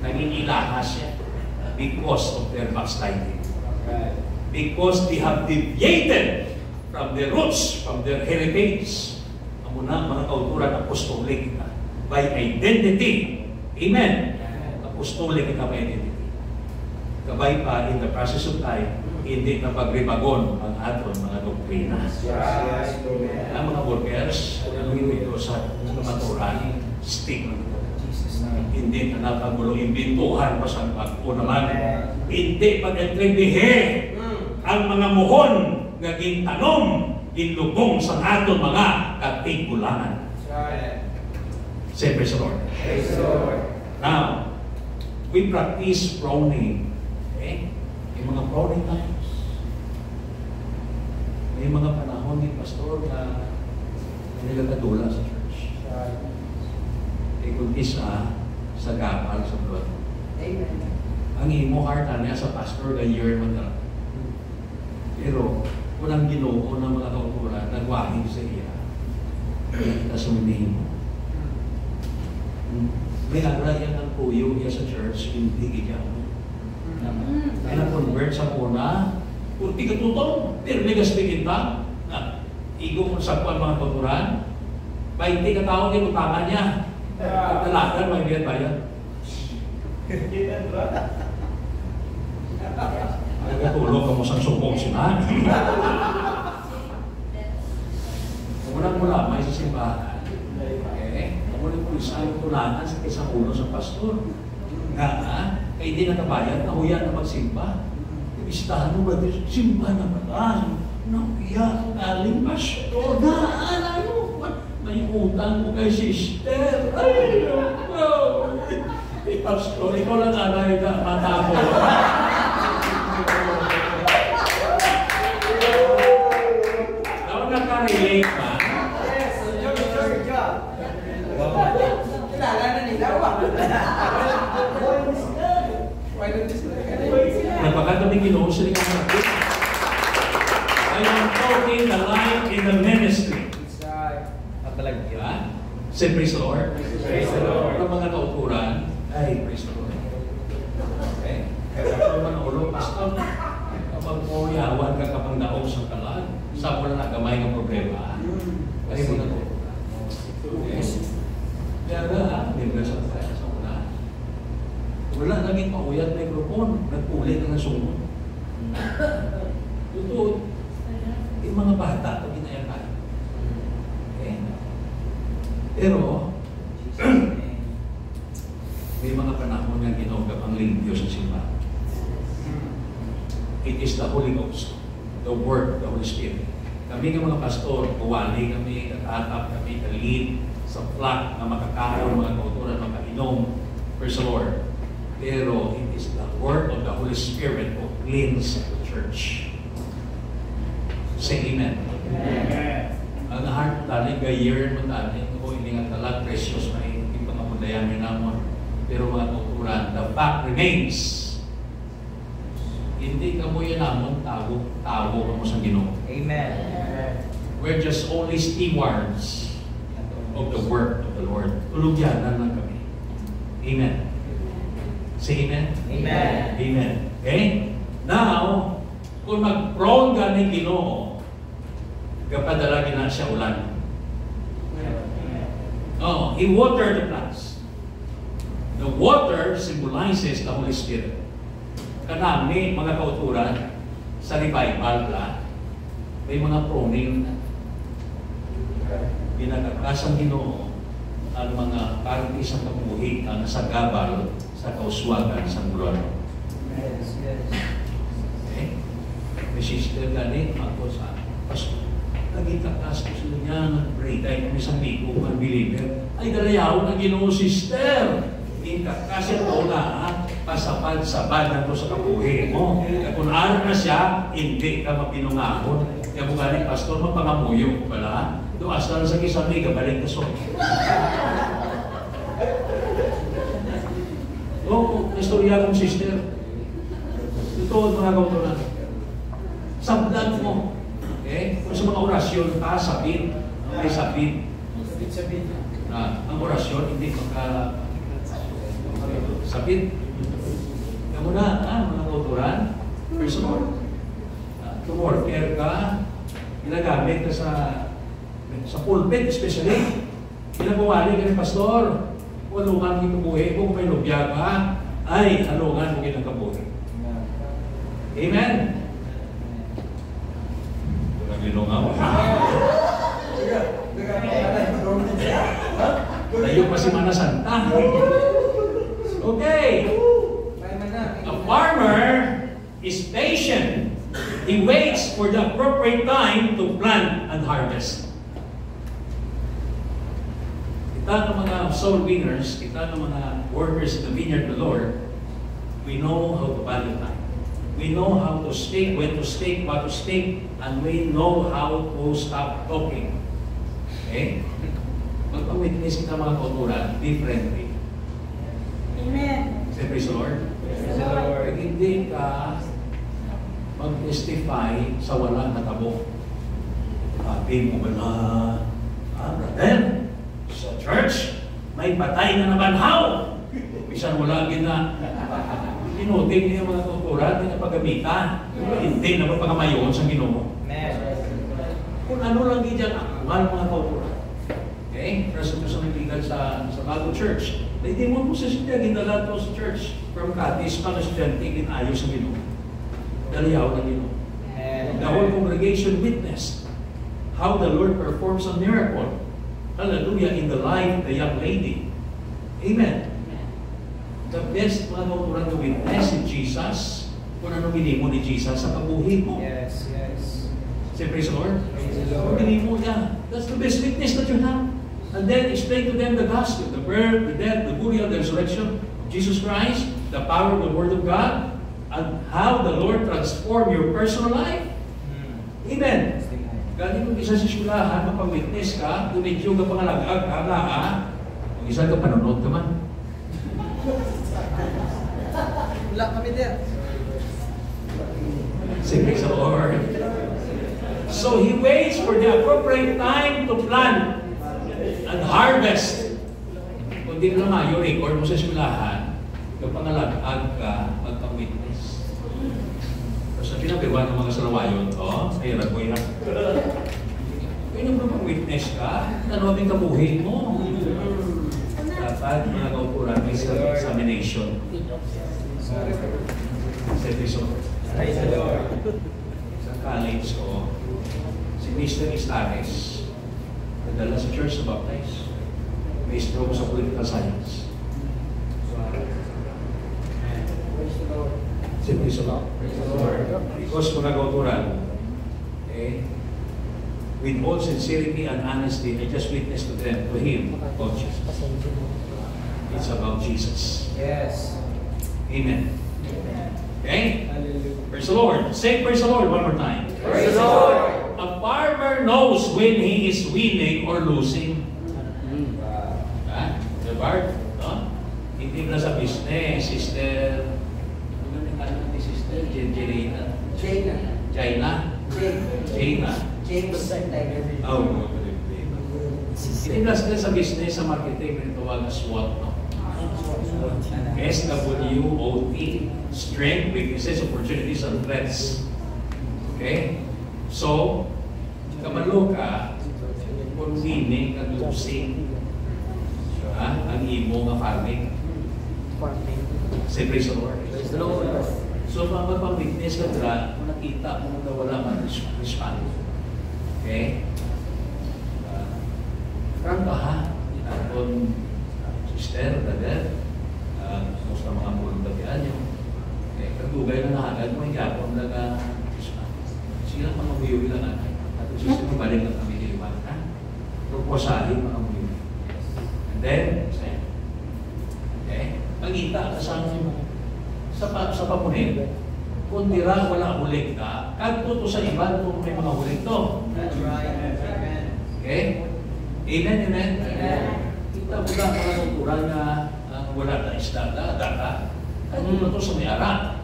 Naging ilahas siya because of their backsliding. Because they have deviated from their roots, from their heritage. Ang muna, mga kauturan, apostolic kita by identity. Amen. Apostolic kita by identity. Kabay pa, in the process of time, hindi na pagribagon ang aton mga doktrina. Ang mga workers, ang ito sa kamaturan, stick. Hindi na napagulo imbintuhan pa sa pagpo naman. Hindi pag-entrebihe ang mga muhon nga gintanom, ginlubong sa aton mga katigulangan. Say praise the Lord. Now, we practice pruning. Okay? Yung mga pruning times. May mga panahon ni Pastor na nilagdula sa church. Kung isa sa gapal sa blood. Amen. Ang imo heart niya sa pastor the year man na. Pero unang Ginoo ng mga kauturan nagwahig sa iya. Kita sumindin mo. May arayan ang puyo niya sa church, hindi iya. Ay na-convert sa una, purti katutong, pero negastigin pa. Igo kung sa mga kauturan, 20 katao yung utangan niya. Dalagan, may biyan bayan. Nagkatulog ka mo sa sumong sinahan. Unang mula, may sisimbahan. Okay? Namulit po isang tulanan sa isang ulo sa pastor. Nga, kaya hindi nakabayad, nahuyan na magsimba. Ibistahan mo ba, simba na pala. Nahuyan, aling pastor. Gaan, ano? May utang mo kay sister. Ay, no. Pastor, ikaw lang alay ka, matabo. Daw nakarelate ka. Kilala na nila, Napakadaming Ginoo sa likang natin. I am talking the life in the ministry. Diba? Say praise the Lord. Praise the Lord. Ang mga kauturan, ay praise the Lord. Okay? Kaya mga ulo, pastor, kapag mo yawan ka kapag daog sa kalag, sa mo na nagamay ng problema. Kasi mo na ito. Okay? Kaya nga, libre sa tayo sa una. Wala naging mauyat microphone, nagpulit na nasunod. Totoo, yung mga bata, pag inayakan. Okay? Pero, may mga panahon na ginawag ang limpyo sa simbahan. It is the Holy Ghost, the Word of the Holy Spirit. Kami ng mga pastor, kuwali kami, katatap kami, kalid, sa flock na makakaon, mga kauturan, makainom. Praise the Lord. Pero it is the Word of the Holy Spirit who cleans the church. Say amen. Amen. Ang heart tali, gayer mo tali, o hindi nga talag, precious, may hindi pa kamundayan may namon. Pero mga kauturan, the fact remains. Hindi ka mo yan namon, tago ka mo sa Ginoo. Amen. We're just only stewards of the work of the Lord. Tulugyanan lang kami. Amen. Say amen? Amen. Amen. Okay? Now, kung mag-prone ka ni Ginoo, kapadalagin na siya ulan. Oh, He watered the plants. The water symbolizes the Holy Spirit. Kanami, mga kauturan, sa revival la, may mga proning ginagakas ang Ginoo ang mga parang isang kabuhi ang nasagabal sa kauswagan sa bulon. Yes, yes. Okay? May sister gani ako sa pastor. Nagitakas ko sila niya, nag-pray dahil kami sa miko, mga believer. Ay, dalayaw na Ginoo, sister. Kasi ito na, pasapad-sabad na ito sa kabuhi mo. Kung ano na siya, hindi ka mapinungahon. Kaya mo galing, pastor, mapangamuyo ko pala. Doas na sa kisang liga, balik na so. Oo, istorya kong sister. Ito, mga kautunan. Sabdan mo. Okay? Kung sa mga orasyon ka, sabit. May sabit. Ang orasyon, hindi maka... sabit. Kaya mo na, mga kauturan. First of all, tumorker ka, ginagamit ka sa pulpit, especially. Ginagawali ka ng pastor. Kung alungan mo itubuhi, kung may lubya ka, ay alungan mo ginagabuhi. Amen? Walang linungaw. Tayo pa si Mana Santa. Okay. A farmer is patient. He waits for the appropriate time to plant and harvest. Kita ng mga soul winners, kita ng mga workers in the vineyard of the Lord, we know how to value time. We know how to speak, when to speak, what to speak, and we know how to stop talking. Okay? Magpawitness kita mga kauturan differently. Amen. Say praise the Lord. Praise the Lord. Pag hindi ka mag-testify sa walang natabo. Sabi mo ba na, brother, sa church, may patay na nabanhaw. Bisan wala gina. Tinuting niya mga tuturan, hindi na paggamitan. Hindi na magpagamayon sa Ginoo. Amen. Kung ano lang dyan, aktual mga tuturan. Okay? Present ko sa nagbigan sa bago church. Hindi mo po sa siya, ginala to sa church. From Catis, mga estudyante, ginayos sa Ginoo. Dalayaw na Ginoo. The whole congregation witnessed how the Lord performs a miracle. Hallelujah, in the life of the young lady. Amen. The best mga kauturan na witness si Jesus, kung ano binimo ni Jesus sa kabuhi mo. Yes, yes. Say praise the Lord. Praise the Kung Lord. binimo niya, that's the best witness that you have. And then explain to them the gospel, the birth, the death, the burial, the resurrection of Jesus Christ, the power of the Word of God, and how the Lord transformed your personal life. Amen. Galing kung isa sa eskwelahan, mapag-witness ka, dumidyo ka pangalagag, ha? Kung isa ka panonood ka man. Wala kami there. Say, praise the Lord. So He waits for the appropriate time to plant and harvest. Kung di na mayo, record mo sa eskwelahan, yung pangalagag ka, magpag-witness. Pero sa pinabiwan ng mga salawayon, ay ragoy na. Kaya nung magpag-witness ka, tanawin kabuhin mo. Dapat mga kauturan, may self-examination. Sa episode. Praise the Lord. Sa college ko, si Mr. Istares, nadala sa church na baptize. May stroke sa political science. Si praise the Lord. Because mga kauturan, with all sincerity and honesty, I just witnessed to them, to him, about Jesus. It's about Jesus. Yes. Amen. Okay? Hallelujah. Praise the Lord. Say praise the Lord one more time. Praise the Lord. A farmer knows when he is winning or losing. The Bart, no? Hindi na sa business, sister. Ano ni sister? Jaina. James. Oh, hindi na sila sa business, sa marketing, pinitawag na SWOT, no? SWOT. Strength, weaknesses, opportunities, and threats. Okay? So, kamalo ka, kung winning, kung losing, ang imo nga farming. Say praise the Lord. Praise the Lord. So, mapapag-witness ka dira, kung nakita mo na wala man respond. Okay? Prangka ha? Kung sister, brother, gusto mga mulong tabihan nyo. Okay, kagugay na nakagad mo, yapon na ka-respond. Sila mga buyo ilang anak. At yung sister mo, balik na kami niliwan, ha? Proposahin mga buyo. And then, say, okay? Pagita ka sa pamunin, kung dira wala hulig ka, kagto to sa iba kung may mga hulig to. That's right. Amen. Okay? Amen, amen? Kita mo lang mga kulturan na wala na isda na, data. Kagto to sa may arak.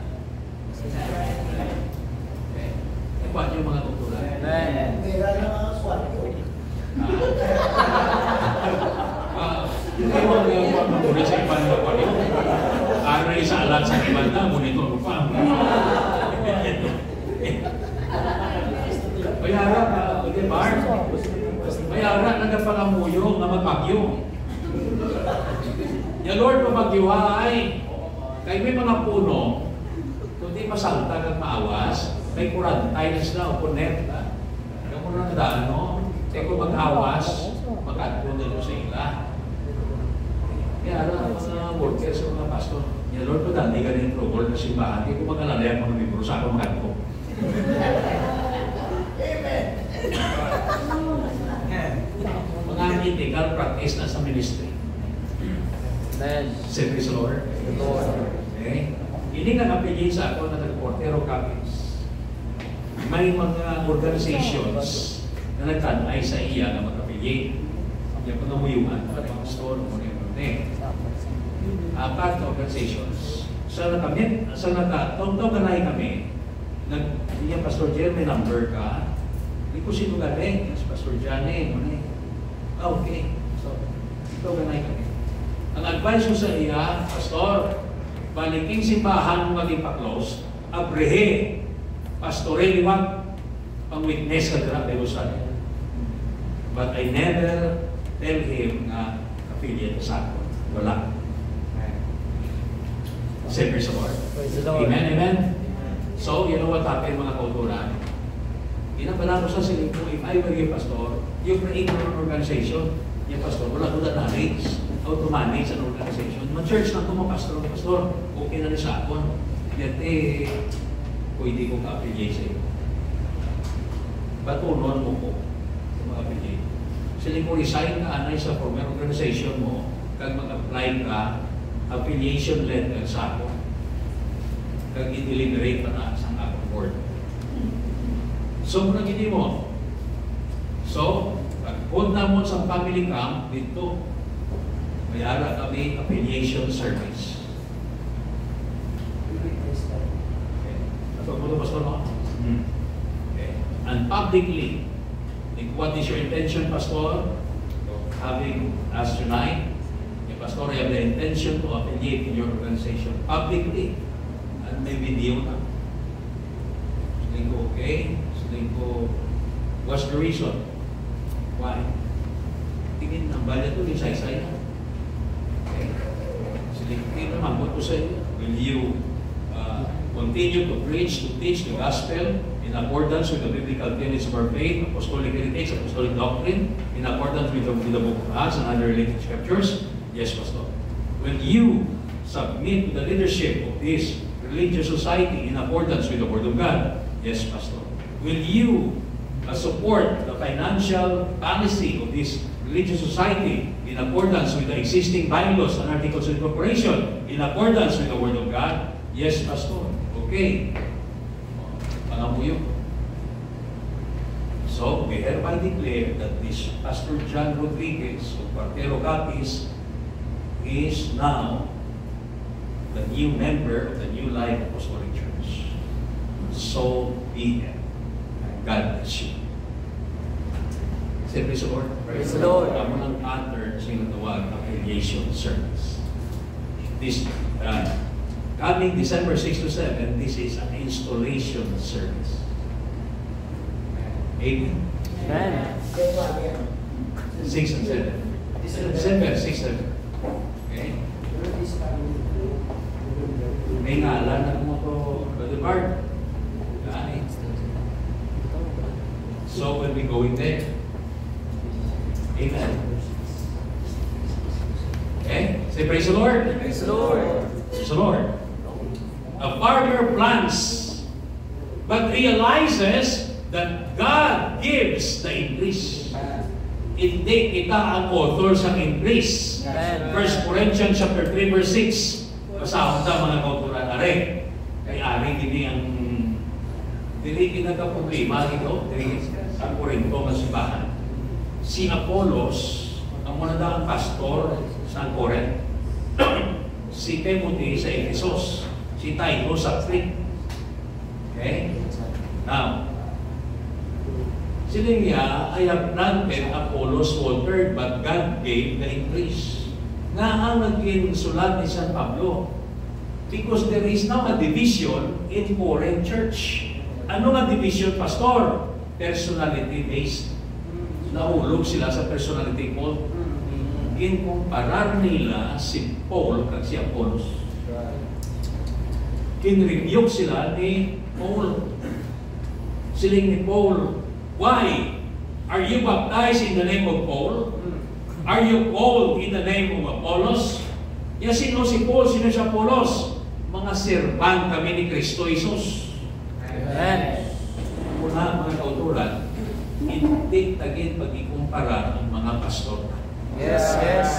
Okay? Ipan yung mga kulturan. Amen. Hindi mo yung mga sa iban na pa rin. Ano yung sa alat sa iban na, monitor mo pa. Mayara ka, hindi bar. Mayara, nagapangamuyo na magpagyo. Ya Lord, mapagyiwaay. Kaya may mga puno, kung di masalta kang maawas, may quarantines na o punet. Kaya mo na nadaan, no? Kaya kung mag-awas, mag-adpo nilo sa ila. Kaya mga workers o mga pastor, ya Lord, padali ka rin trouble na simbahan. Kaya kung mag-alalayan mga membro sa ako mag-adpo. Mga ethical practice na sa ministry. Say praise the Lord. Okay? Hindi nga napili sa ako na nag-portero copies. May mga organizations na nagtanay sa iya na mag-affiliate. Yung pangamuyuan, mga pastor, mga apat na organizations. Sa nagtatong kanay kami, yung Pastor Jer, may number ka. Hindi ko sino galing, si Pastor Jane, okay. So, ito ganay kami. Ang advice ko sa iya, Pastor, baliking simbahan mo maging pa-close, abrehe, Pastor, liwag, pang-witness ka dira, devosan. But I never tell him na affiliate sa ako. Wala. Say praise the Lord. Amen, amen. So, you know what happened mga kauturan? Inabala ko sa siling ko, if I were your pastor, you create an organization, yung pastor, wala ko na knowledge, how to manage an organization. Ma-church lang ko mga pastor, okay na rin sa akon. Yate, pwede ko ka-affiliate sa iyo. Batunon mo ko, mga affiliate. Sila mo resign ka anay sa former organization mo, kag mag-apply ka, affiliation letter sa ako, kag i-deliberate pa na sa akong board. So, muna gini mo. So, pag-hold na mo sa family camp, dito, mayara kami affiliation service. Okay. Ito mo ito, Pastor, no? Okay. And publicly, like, what is your intention, Pastor? Having us tonight, Pastor, I have the intention to affiliate in your organization publicly. And may video na. Sabihin ko, okay. Sabihin ko, what's the reason? Why? Tingin, ang bala ito, yung say-say na. Okay. Sabihin ko, ito naman, what to say? Will you continue to preach, to teach the gospel in accordance with the biblical tenets of our faith, apostolic heritage, apostolic doctrine, in accordance with the book of Acts and other related scriptures? Yes, Pastor. Will you submit to the leadership of this religious society in accordance with the Word of God? Yes, Pastor. Will you support the financial policy of this religious society in accordance with the existing bylaws and articles of incorporation in accordance with the Word of God? Yes, Pastor. Okay. Pangamuyo. So, we hereby declare that this Pastor John Rodriguez of Partero Capiz is now the new member of the New Life Apostolic Church. So be it. God bless you. Say praise the Lord. Praise the Lord. Amo ng pattern sinatawag affiliation service. This coming December 6 to 7, this is an installation service. Amen. Amen. 6 and 7. December 6 and 7. Okay? May ngalan mo to, Brother Bart. Okay? So we'll be going there. Amen. Okay? Say praise the Lord. Praise the Lord. Praise the Lord. A farmer plants, but realizes that God gives the increase. Hindi kita ang author sa increase. Amen. 1 Corinthians chapter 3 verse 6. Basahon ta mga kauturan are. Kay ari gini ang dili kinaka problema ito, dili ang Corinto nga simbahan. Si Apollos ang muna ang pastor sa Corinth. Si Timothy sa Ephesus, si Tito sa Crete. Okay? Now, sila niya, I have planted, Apollos watered, but God gave the increase. Na ang naging sulat ni San Pablo. Because there is now a division in Corinth church. Ano nga division, Pastor? Personality-based. Nahulog sila sa personality cult. Inkumparar nila si Paul kag si Apollos. Kinrebuke sila ni Paul. Siling ni Paul, why? Are you baptized in the name of Paul? Are you called in the name of Apollos? Ya sino si Paul, sino si Apollos? Mga serban kami ni Kristo Jesus. Amen. Una, mga kauturan, hindi tagin pag-ikumpara ang mga pastor. Yes, yes.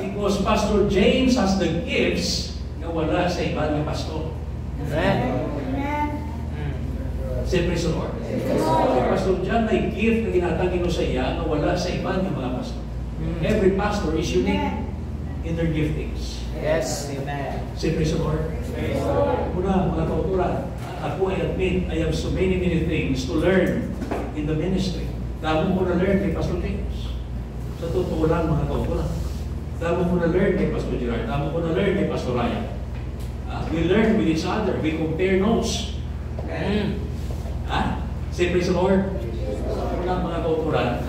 Because Pastor James has the gifts na wala sa iba ng pastor. Amen. Say praise the Lord. Si Pastor John may gift na ginatagin mo sa iya na wala sa iba ng mga pastor. Every pastor is unique in their giftings. Yes. Amen. Say praise the Lord. Una, mga kauturan, ako I admit, I have so many things to learn in the ministry. Damo ko na learn kay Pastor James. Sa totoo lang, mga kauturan. Damo ko na learn kay Pastor Gerard. Damo ko na learn kay Pastor Ryan. We learn with each other. We compare notes. Say praise the Lord. Una, mga kauturan,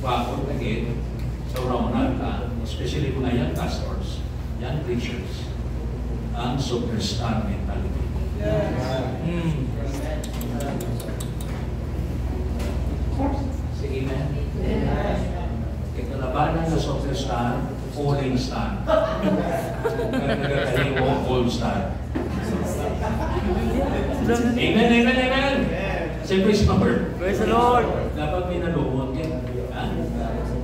wakon again, sa una-una, especially kung na young pastors, young preachers, ang superstar mentality. Say amen. Ikalabanan na superstar, falling star. Nagkakaliwa, all star. Amen, amen, amen. Say praise the Lord. Praise the Lord. Dapat may nalumot yan. Ha?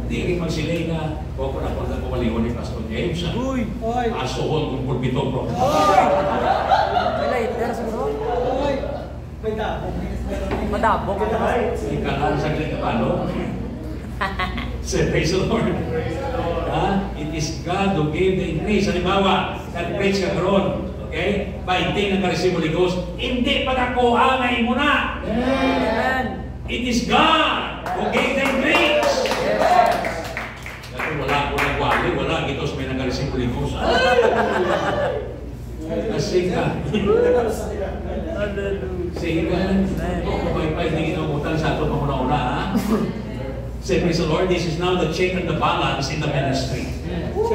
Hindi kayo magsilay na kung na kung kumaliwan ni Pastor James. Ha? Uy. Hoy. Asuhon kung pulpito bro. Wala, itera sa mga. Hoy. May dabong. Madabog. Ikalaan sa glit na palo. Say praise the Lord. Ha? It is God who gave the increase. Halimbawa, nag-preach ka karoon. Okay? Bainting na ka-receive Holy Ghost. Hindi pagkakuhangay mo na. Amen. It is God who gave the increase. Kasi wala ko nagwali, wala ito sa may nag-receive Holy Ghost. Kasi ka. Hallelujah. Sige ka. Kung may hindi kinaukutan sa ito panguna-una, ha? Say, praise the Lord, this is now the check and the balance in the ministry.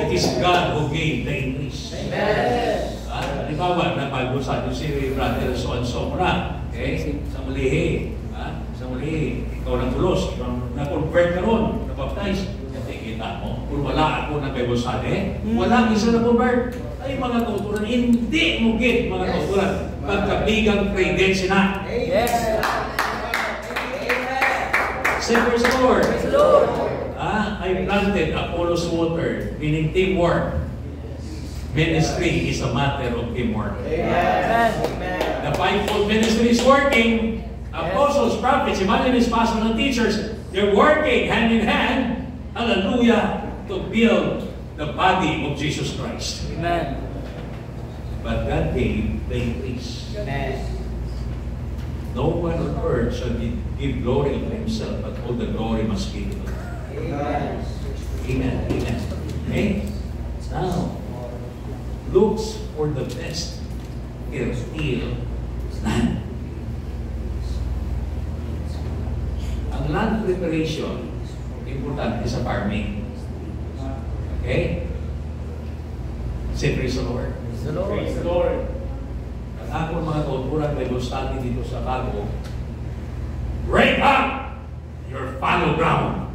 It is God who gave the increase. Amen. Halimbawa, napagod sa atin si brother so-and-so mo na. Okay? Sa mulihi. Sa mulihi. Ikaw ng tulos. Na-convert ka ron. Na-baptize. Kasi kita mo. Kung wala ako ng Bible study, wala isa na-convert. Ay mga kauturan, hindi mo get mga kauturan. Pagkabigang credence na. Yes. Say, praise the Lord. Praise the Lord. I planted, Apollos watered, meaning teamwork. Ministry is a matter of teamwork. Amen. The fivefold ministry is working. Apostles, prophets, evangelists, pastors, and teachers, they're working hand in hand, hallelujah, to build the body of Jesus Christ. Amen. But God gave the increase. Amen. No one on earth shall give glory to himself, but all the glory must be to God. Amen. Amen. Amen. Okay? Now, looks for the best fertile land. Ang land preparation, importante sa farming. Okay? Say praise the Lord. Praise the Lord. Praise the Lord. Ang akong mga kauturan Bible study dito sa Bago, break up your fallow ground.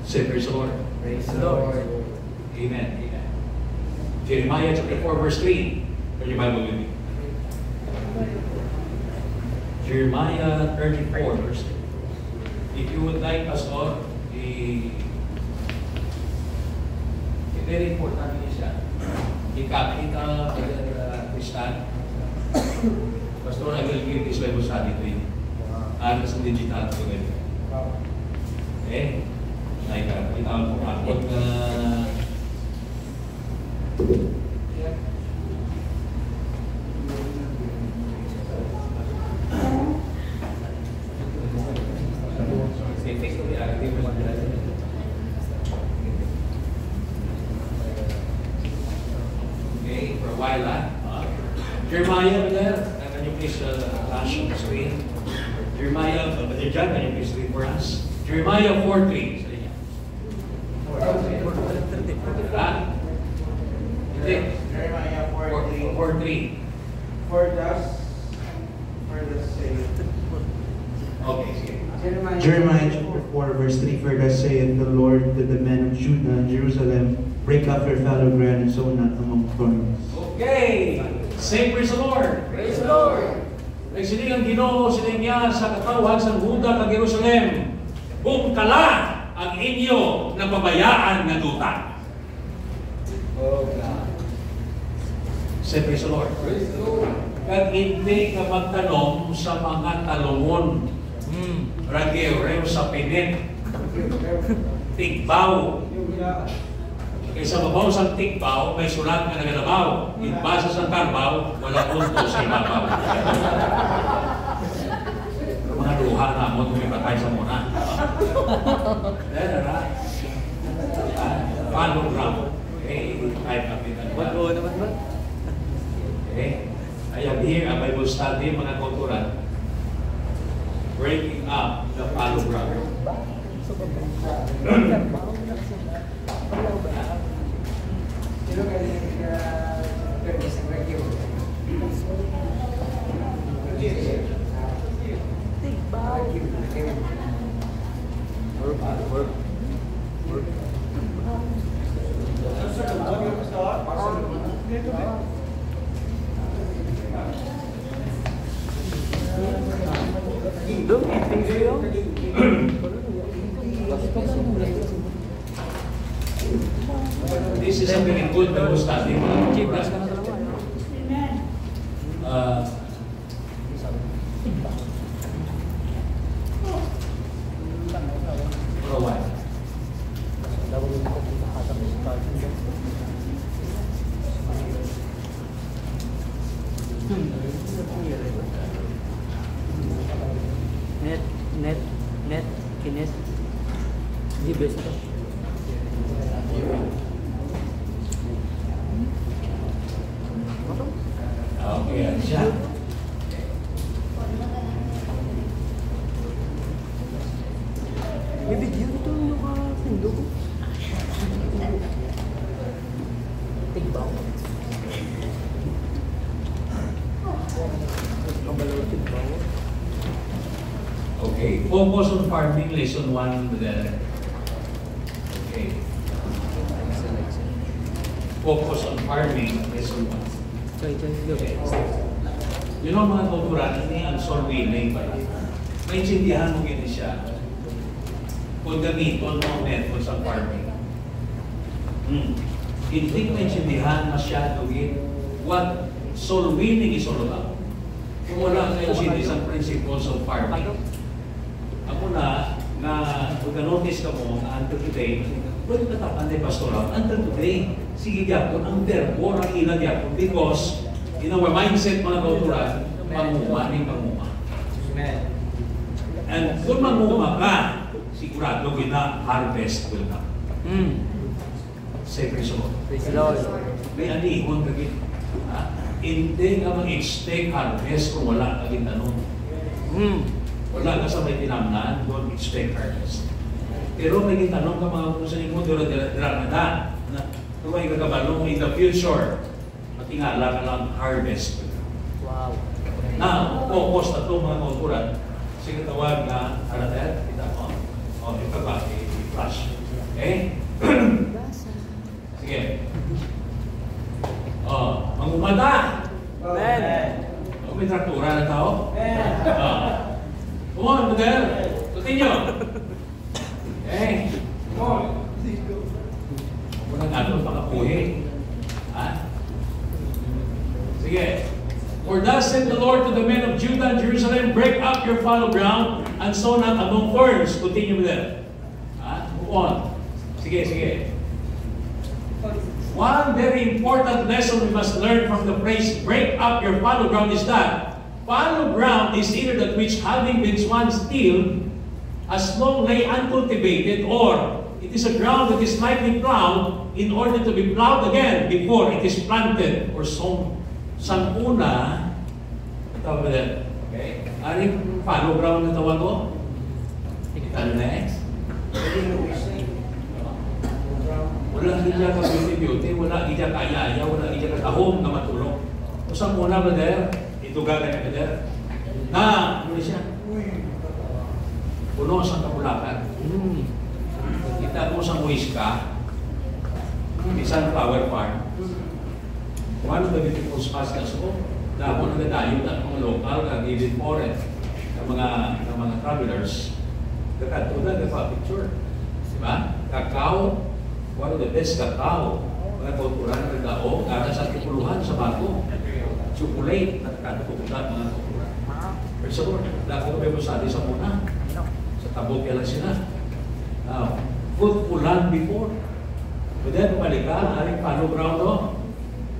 Say praise the Lord. Praise the Lord. Amen. Amen. Jeremiah chapter 4 verse 3. Turn your Bible with me. Jeremiah 34 verse 3. If you would like us all, very important niya siya. I-copy ka, Kristan. Pastor, I will give this Bible study to you. Sa digital ko ganito. Okay? Nakikita ko ako na okay, for a while Jeremiah, can you please flash on the screen? Jeremiah, Brother John, can you please read for us? Jeremiah 4:3. Jeremiah 4:3. 4:3. For thus saith. Okay, sige. Jeremiah chapter 4 verse 3, for thus saith the Lord to the men of Judah and Jerusalem, break up your fallow ground and sow not among thorns. Okay! Say praise the Lord! Praise the Lord. Nagsiling ang Ginoo sining niya sa katawan sa Huda kag Jerusalem. Bungkala ang inyo na pabayaan nga duta. Oh God. Say praise the Lord. Praise the Lord. Kag hindi ka magtanom sa mga talungon. Rageo sa pinit. Tigbaw. Kaysa mabaw sa tigbaw, may sulat nga nagalabaw. Ibasa sa tarbaw, wala punto sa ibabaw. Mga luha na mo, tumipatay sa muna. Follow ground. Okay, kahit kapitan. Oo naman ba? Okay? I am here at Bible study, mga kulturan. Breaking up the follow ground. Sino kaya permis ang review? This is a very good Bible study. Chief, bless ka na talaga. For a while. Net, kinet. Di best ito. Okay, ano siya? May video ito yung nakasundo ko. Tigbaw. Kabalaw tigbaw. Okay, focus on farming, lesson 1 there. Okay. Focus on farming, lesson 1. Okay. You know mga kauturan, ini ang solving pala. Maintindihan mo gini siya. Kung gamiton mo method sa farming. Hindi maintindihan masyado gini what solving is all about. Kung wala kayo sa principles of farming. Ako na pagka-notice ka mo na until today, pwede ka tapan ni pastoral, until today, sige gyapon ang verbo ang ina gyapon because in our mindset mga kauturan, panguma. And kung manguma ka, sigurado na harvest will come. Say praise the Lord. Praise the Lord. May anihon ka gid. Hindi ka mag-expect harvest kung wala ka gintanong. Wala ka sa may tinamnan, don't expect harvest. Pero may gintanong ka mga kung saan mo, dira na. Kung may kagabalong in the future, matingala ka lang harvest. Wow. Now, focus na ito mga kauturan. Sige tawag na halatel, kita mo. O, ito ba, i-flash. Okay? Sige. O, mangumata. Amen. O, may traktura na tao? Come on, model. Continue. Okay. Come on. Unang ano, pakapuhi. Ha? Sige. For thus said the Lord to the men of Judah and Jerusalem, break up your fallow ground and sow not among thorns. Continue with that. Move on. Sige, sige. One very important lesson we must learn from the phrase, break up your fallow ground is that fallow ground is either that which having been once tilled, has long lay uncultivated, or it is a ground that is lightly plowed in order to be plowed again before it is planted or sown. Sang una, tawag ba yan? Okay? Aring fallow ground na tawag ko? Ano next? Wala gidya ka beauty-beauty, wala gidya ka ayaya, wala gidya ka tahong na matulog. O sang una, brother, ito gagawin ka, brother. Na, ano siya? Puno sa kapulakan. Kita mo sa Muisca, isang flower farm. One of the beautiful spots na so, dahon na dayo ng mga local, kagilid foreign, ng mga travelers, kakatunan na pa-picture. Diba? Kakao, one of the best kakao, mga kulturan na nagdao, para sa tipuluhan sa bago. Chocolate, at katukutan mga kulturan. Pero sa Lord, dahil ko may masali sa muna. Sa tabok yan lang sila. Now, fruitful land before. But then, balik ka, haring fallow ground, no?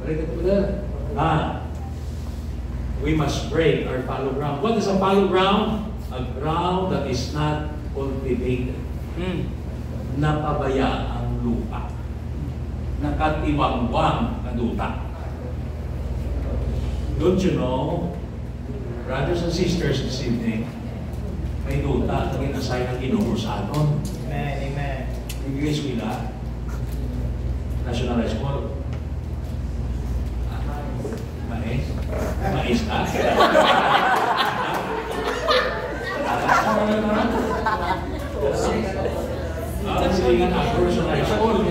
Balik ka there. We must break our fallow ground. What is a fallow ground? A ground that is not cultivated. Napabaya ang lupa. Nakatiwangwang ang duta. Don't you know, brothers and sisters this evening, may duta na ginasay ng Ginoo sa aton. Amen, amen. English wila, National High School. Mais? Mais ka? Silingan ako sa high school.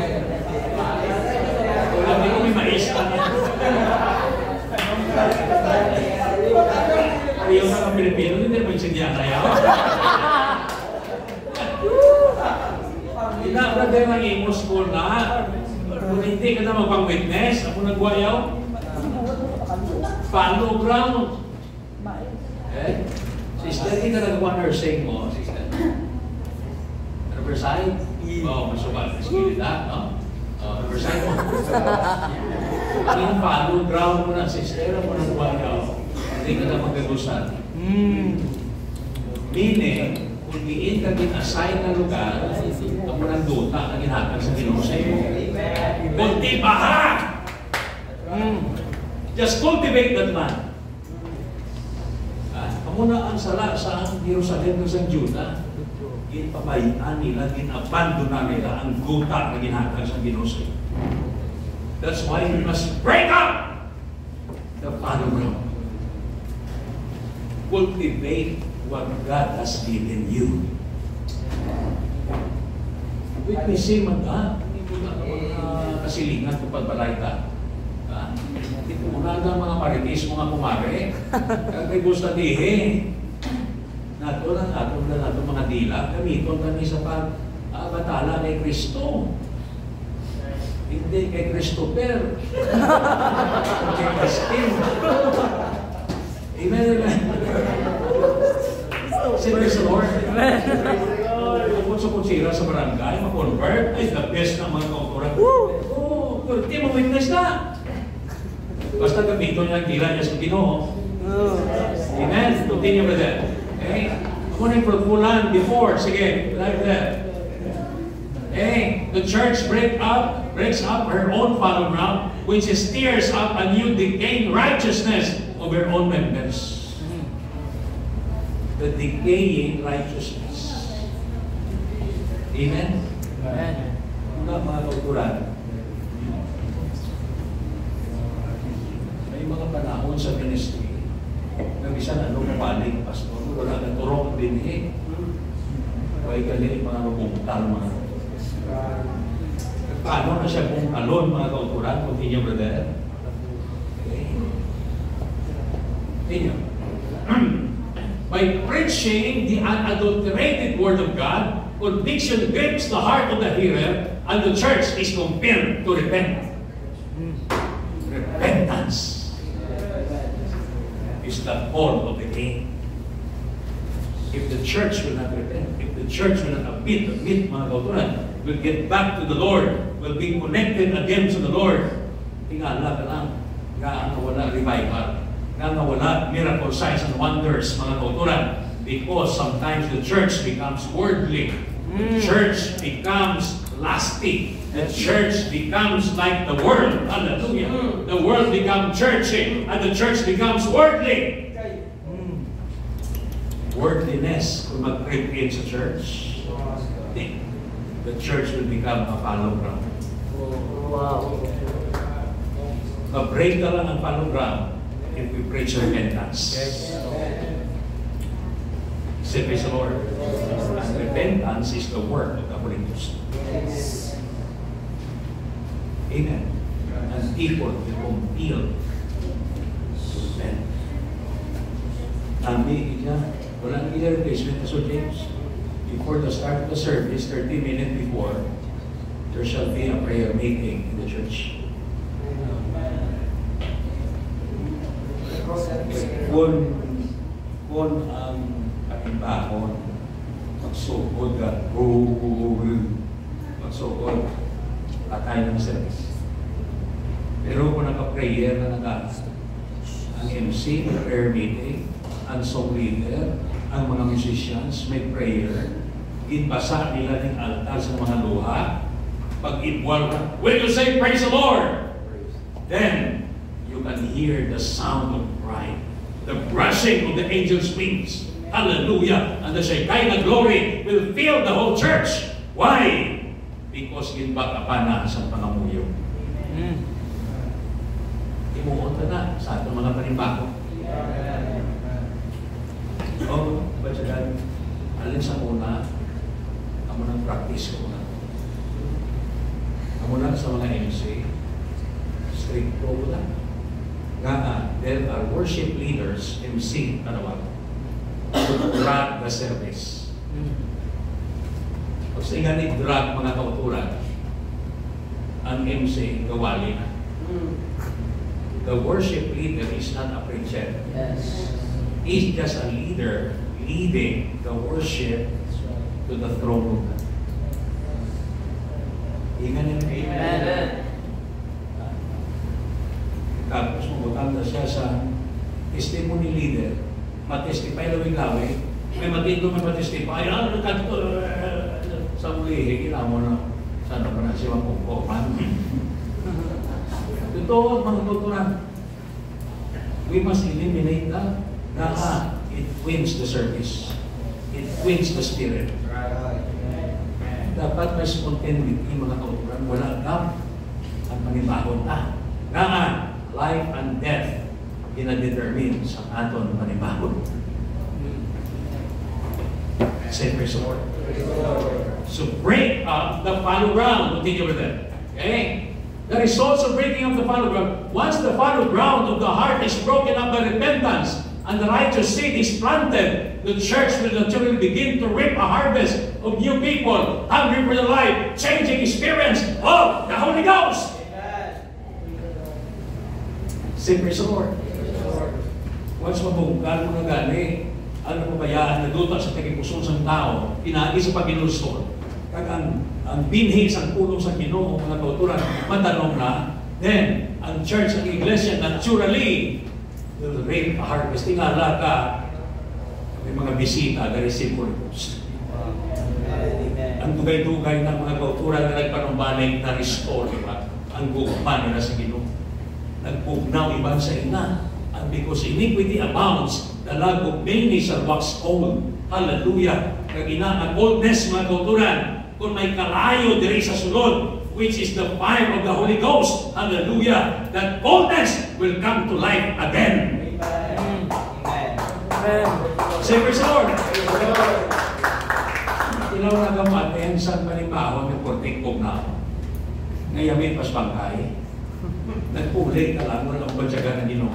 Wala din ko may mais ka. Ayaw na ng Pilipino, hindi naman sindihan na yaw. Ina, brother, ng Imo school na. Kung hindi ka na magpang-witness, ako nagwayaw, follow ground. Eh? Sister, hindi ka nagawa nursing mo, sister. Riverside? Oo, masukat. Skillet na, no? Riverside mo. Ang follow ground mo na, sister, ako nagwayaw. Hindi ka na magagusan. Meaning, kung diin ka din-assign na lugar, ako ng duta na ginhatag sa Ginoo sa iyo. Kultibahan! Just cultivate that land. Amo na ang sala sa Jerusalem sa Juda. Ginpabayaan nila, ginabandona nila ang duta na ginhatag sa Ginoo sa iyo. That's why we must break up the fallow ground. Cultivate what God has given you. Witnessin man ka, hindi mo na mga kasilingan kung pagbalay ka. Ito muna ng mga maritis, mga kumare. Kaya gusto dihe. Nato lang ato na nato mga dila. Gamiton kami sa pagbatala kay Kristo. Hindi kay Christopher. Kay Christine. Amen, amen. Praise the Lord. Kung sa kutsira sa barangay, ma-convert, ay the best na mga kauturan. Oo, hindi mo witness na. Basta gamiton niya ang dila niya sa Ginoo. Amen. Continue with that. Okay? Ako na yung pagpulan before. Sige, like that. Okay? The church breaks up her own fallow ground, which stirs up a new decaying righteousness of her own members. The decaying righteousness. Amen? Amen. Mga kauturan. May mga panahon sa ministry na bisan ano mapaling pastor, wala na turok din eh. Kaya galing mga mabungkal mga. Paano na siya bungkalon mga kauturan? Continue, brother. Okay. Continue. By preaching the unadulterated Word of God, conviction grips the heart of the hearer, and the church is compelled to repent. Repentance is the call of the King. If the church will not repent, if the church will not admit mga kauturan, will get back to the Lord, will be connected again to the Lord, tingala ka lang, nga wala revival. Nga wala miracle signs and wonders, mga kauturan, because sometimes the church becomes worldly. The church becomes lusty. The church becomes like the world. Hallelujah. The world becomes churchy, and the church becomes worldly. Worldliness will mag-creep in sa church. The church will become a fallow ground. Wow. Ma-break ka lang ang fallow ground if we preach repentance. Say, praise the Lord. And repentance is the work of the Holy Ghost. Amen. And people will compel to repent. Nami, walang replacement na James. Before the start of the service, 30 minutes before, there shall be a prayer meeting in the church. Kung ang katimbahon, magsugod ka, magsugod, atay ng service. Pero kung naka-prayer na ang MC, prayer meeting, ang song leader, ang mga musicians, may prayer, inbasa nila ng altar sa mga luha, pag-ibwal ka, will you say, praise the Lord? Then, you can hear the sound of pride, the brushing of the angels' wings. Hallelujah! And the Shekinah glory will fill the whole church. Why? Because ginbaka pa na sa pangamuyo. Imuot ka na sa atong mga panimbako. Oh, ba siya alin sa una, amo ng practice ko na. Amo na sa mga MC, strict ko na. There are worship leaders, MC, tanawag, to drag the service. Pag sa inganit drag mga kauturan, ang MC, gawali na. The worship leader is not a preacher. Yes. He's just a leader leading the worship to the throne of God. Amen. Amen. Tapos mabutang na siya sa testimony leader. Matestify lawig-lawig. May matindong may matestify. Sa muli, higila mo na. Sana pa na siya magpukuman. Totoo, mga tuturan. We must eliminate that. It wins the service. It wins the spirit. Dapat may spontaneity, mga tuturan. Wala gap ang panibahon na. Life and death ina-determine sa aton panibahon. Say praise the Lord. So break up the fallow ground. Continue with that. Okay? The results of breaking up the fallow ground. Once the fallow ground of the heart is broken up by repentance and the righteous seed is planted, the church will naturally begin to reap a harvest of new people, hungry for the life, changing experience of the Holy Ghost. Say praise the Lord. Once mabungkal mo na gani, ang pabayaan na duta sa tagipuson sa tao, pinaagi sa pagkinulsol. Kag ang binhi sa pulong sa Ginoo mga kauturan, matanong na, then ang church, ang iglesia, naturally will reap a harvest. Tingala ka, may mga bisita na receive Holy Ghost. Ang dugay-dugay ng mga kauturan na nagpanumbalik na restore, ang gugman na sa Ginoo. Nagpugnaw iban sa ina. And because iniquity abounds, the love of many shall wax old. Hallelujah. Kagina ang oldness, mga kauturan, kung may kalayo diri sa sulod, which is the fire of the Holy Ghost. Hallelujah. That oldness will come to life again. Amen. Say praise the Lord. Ilaw na gamatin sa panibahon ng portikog na ako. Ngayamin pas bangkay. Nagpulit ka lang, walang bansyagan ng Ginoo.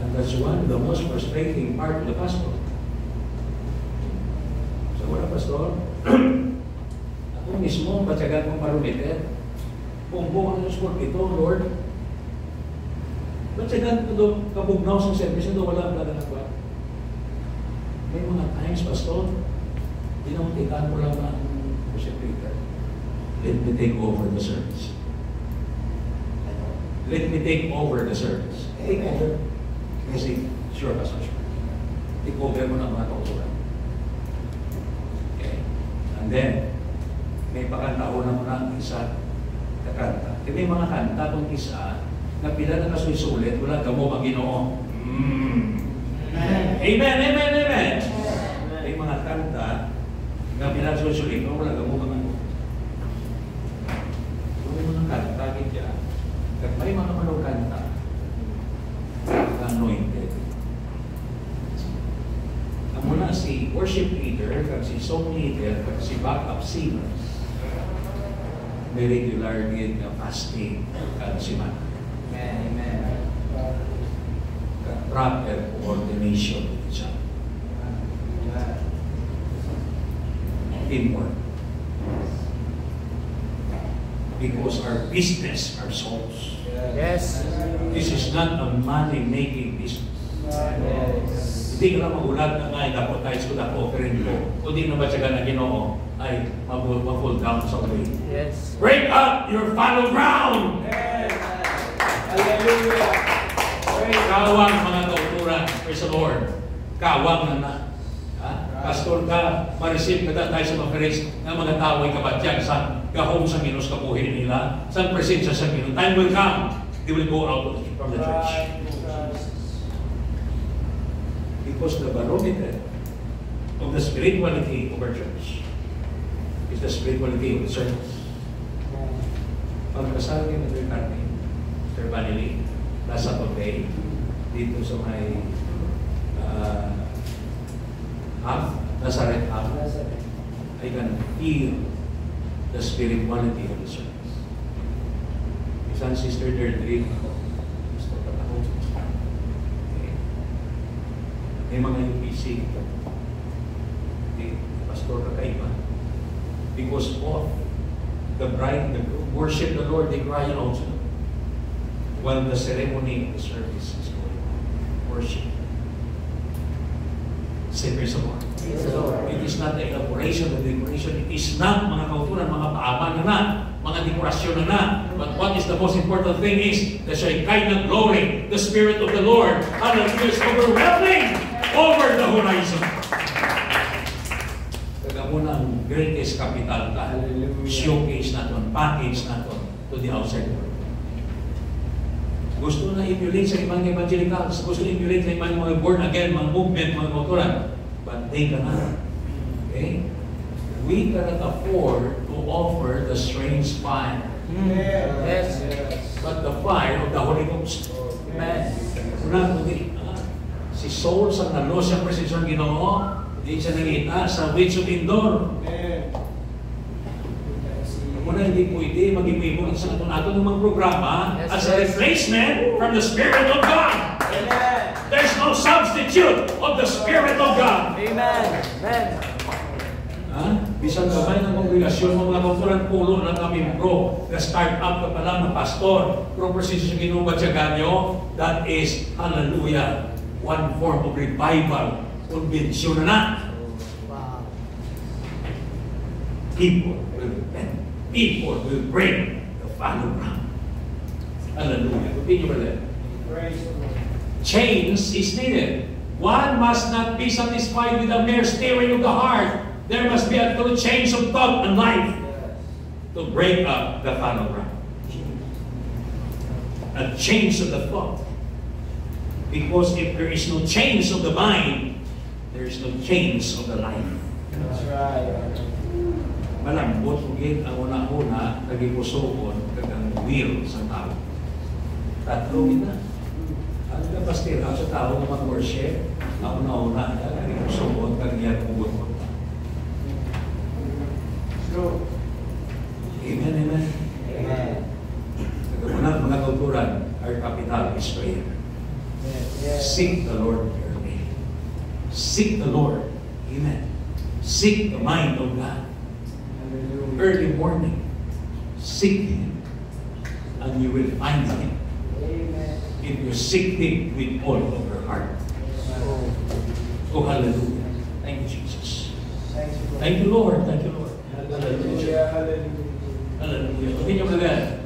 And that's one of the most frustrating part of the gospel. So wala, Pastor? Ako mismo, bansyagan kong marumitin. Pumpo ang sport ito, Lord. Bansyagan ko doon, kabugnaw sa service, ito wala ang nagwa. May mga times, Pastor, dinauntikan mo lang ang worship leader. Let me take over the service. Let me take over the service. Take over. Kasi, sure, Pastor, sure. Take over mo na mga kauturan. Okay. And then, may pakantaunan mo na ang isa na kanta. Kasi may mga kanta kung isa na pila na kasulisulit, wala ka mo mag-Ginoo. Amen, amen, amen. May mga kanta na pila na kasulisulit, wala ka mo mag-Ginoo. May mga kanta, kaya may mga manong kanta anointed. Ang muna si worship leader, kag si song leader, kag si backup singers, may regular need na fasting kag si man. Amen. Kag proper coordination siya. Teamwork. Because our business are souls. Yes. This is not a money-making business. Hindi ka lang magulat na nga, dapat tayo sa offering ko. Kung di na ba siya na Ginoo, ay mag-fall down sa way. Yes. Break up your fallow ground! Hallelujah. Kawang mga kauturan, praise the Lord. Kawang na. Pastor ka, ma-receive ka tayo sa conference ng mga tao ay kabatyag sa gahom sa Ginos kabuhin nila, sa presensya sa Ginos. Time will come, they will go out from the church. Because the barometer of the spirituality of our church is the spirituality of the service. Pagkasal ni Mr. Carmen, Mr. Vanilli, last Saturday, dito sa may Nazareth Half, I can feel the spirituality of the service. Isang Sister Deirdre, gusto ka ako. May mga UPC, Pastor kakaiba. Because of the bride, the worship the Lord, they cry out while the ceremony of the service is going on. Worship. Say, praise the Lord. Praise the Lord. It is not the elaboration, the decoration. It is not mga kauturan, mga paaman na, mga dekorasyon na. But what is the most important thing is the Shekinah glory, the Spirit of the Lord, hallelujah, is overwhelming over the horizon. Kaya muna ang greatest capital ka, showcase natin, package natin to the outside world. Gusto na emulate sa ibang evangelicals, gusto na emulate sa ibang mga born again, mga movement, mga kauturan. Bantay ka na. Okay? We cannot afford to offer the strange fire. Yes. But the fire of the Holy Ghost. Amen. Una, kundi, si Saul sa nalo siyang presensyon Ginoo, hindi siya nakita sa Witch of Endor. Muna hindi pwede mag-imimong sa ato ng mga programa as a replacement from the Spirit of God. Amen. There's no substitute of the Spirit of God. Amen. Amen. Bisan kamay ng kongregasyon mo mga kauturan pulo ng kami bro na start up ka pa lang ng pastor pero presensya sa Ginoo Batyaganyo, that is, hallelujah, one form of revival. Convention na. Wow. People will repent. People will bring the fallow ground. Hallelujah. Continue, brother. Change is needed. One must not be satisfied with a mere stirring of the heart. There must be a true change of thought and life to break up the fallow ground. A change of the thought. Because if there is no change of the mind, there is no change of the life. That's right. Malambot ugit ang una-una nagipusoon kagang will sa tao. Tatlo kita. Ang kapastira sa tao na mag-worship, ang una-una nagipusoon kagiyat ugot mo. Amen, amen. Amen. Kaguna mga kauturan, our capital is prayer. Seek the Lord early. Seek the Lord. Amen. Seek the mind of God. Early morning, seek Him, and you will find Him. Amen. If you seek Him with all of your heart. Oh, hallelujah. Thank you, Jesus. Thank you, Lord. Thank you, Lord. Hallelujah. Hallelujah. Continue with that.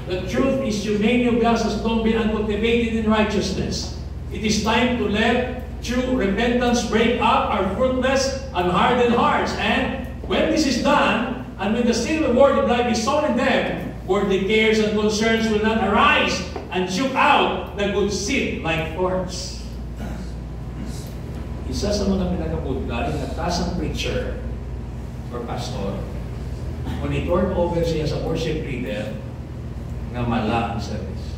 The truth is humanity of God has not been uncultivated in righteousness. It is time to let true repentance break up our fruitless and hardened hearts. And when this is done, and when the seed of the word of life is sown in them, worldly cares and concerns will not arise and choke out the good seed like thorns. Isa sa mga pinakabudgal na tasang preacher or pastor, when he turned over siya sa worship leader, nga mala ang service.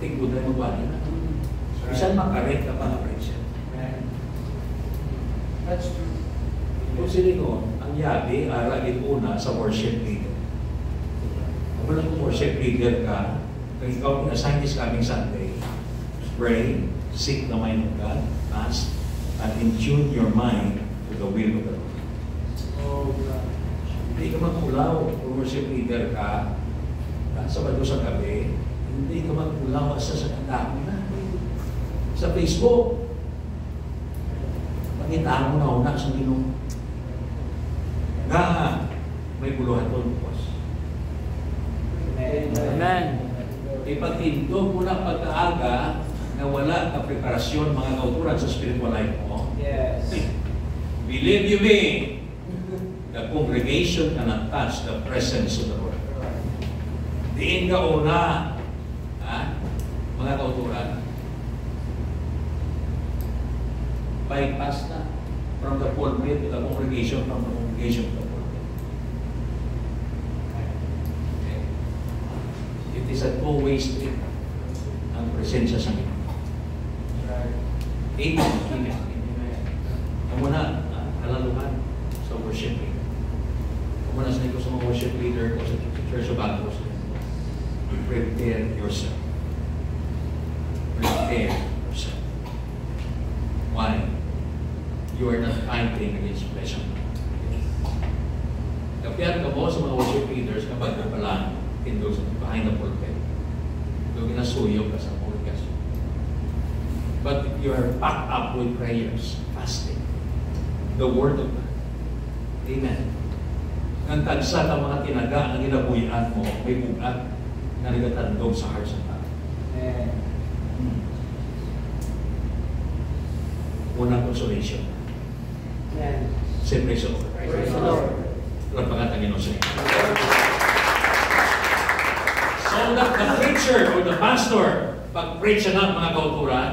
Tingko na magwala na. Isang makaret ka pa na preacher. That's true. Kung sila ko, ang yabi, aragin una sa worship leader. Kung lang worship leader ka, kung ikaw pinassign this coming Sunday, pray, seek the mind of God, fast, and in-tune your mind to the will of the Lord. Oh, God. Hindi ka magkulaw kung worship leader ka, Sabado sa gabi, hindi ka magkulaw sa dami na. Sa Facebook, pangitaan mo na una sa Ginoo. Nga, may buluhan doon, boss. Amen. Ipagtindog mo na pagkaaga na wala ka preparasyon mga kauturan sa spiritual life mo. Yes. Believe you me, the congregation cannot touch the presence of the Lord. Diin ka una, mga kauturan, bypass na from the pulpit to the congregation, from the congregation to the pulpit. Okay. It is a two-way street ang presensya sa Ginoo. Amen. Amen. Ang muna, kalaluhan sa worship leader. Ang muna sa mga worship leader o sa Church of Agos, prepare yourself. Prepare yourself. Why? you are not fighting against flesh and blood. Kapiyan ka mo sa mga worship leaders kapag ka pala behind the pulpit. Doon ginasuyog ka sa podcast. But if you are packed up with prayers, fasting, the Word of God, amen. Ang tagsa ka mga tinaga, ang ginabuyan mo, may bugat na nagatandog sa heart sa tao. Amen. Unang consolation. Amen. Say praise the Lord. Praise the Lord. Rapagat ang Ginoo sa inyo. So that the preacher or the pastor, pag-preach na ng mga kauturan,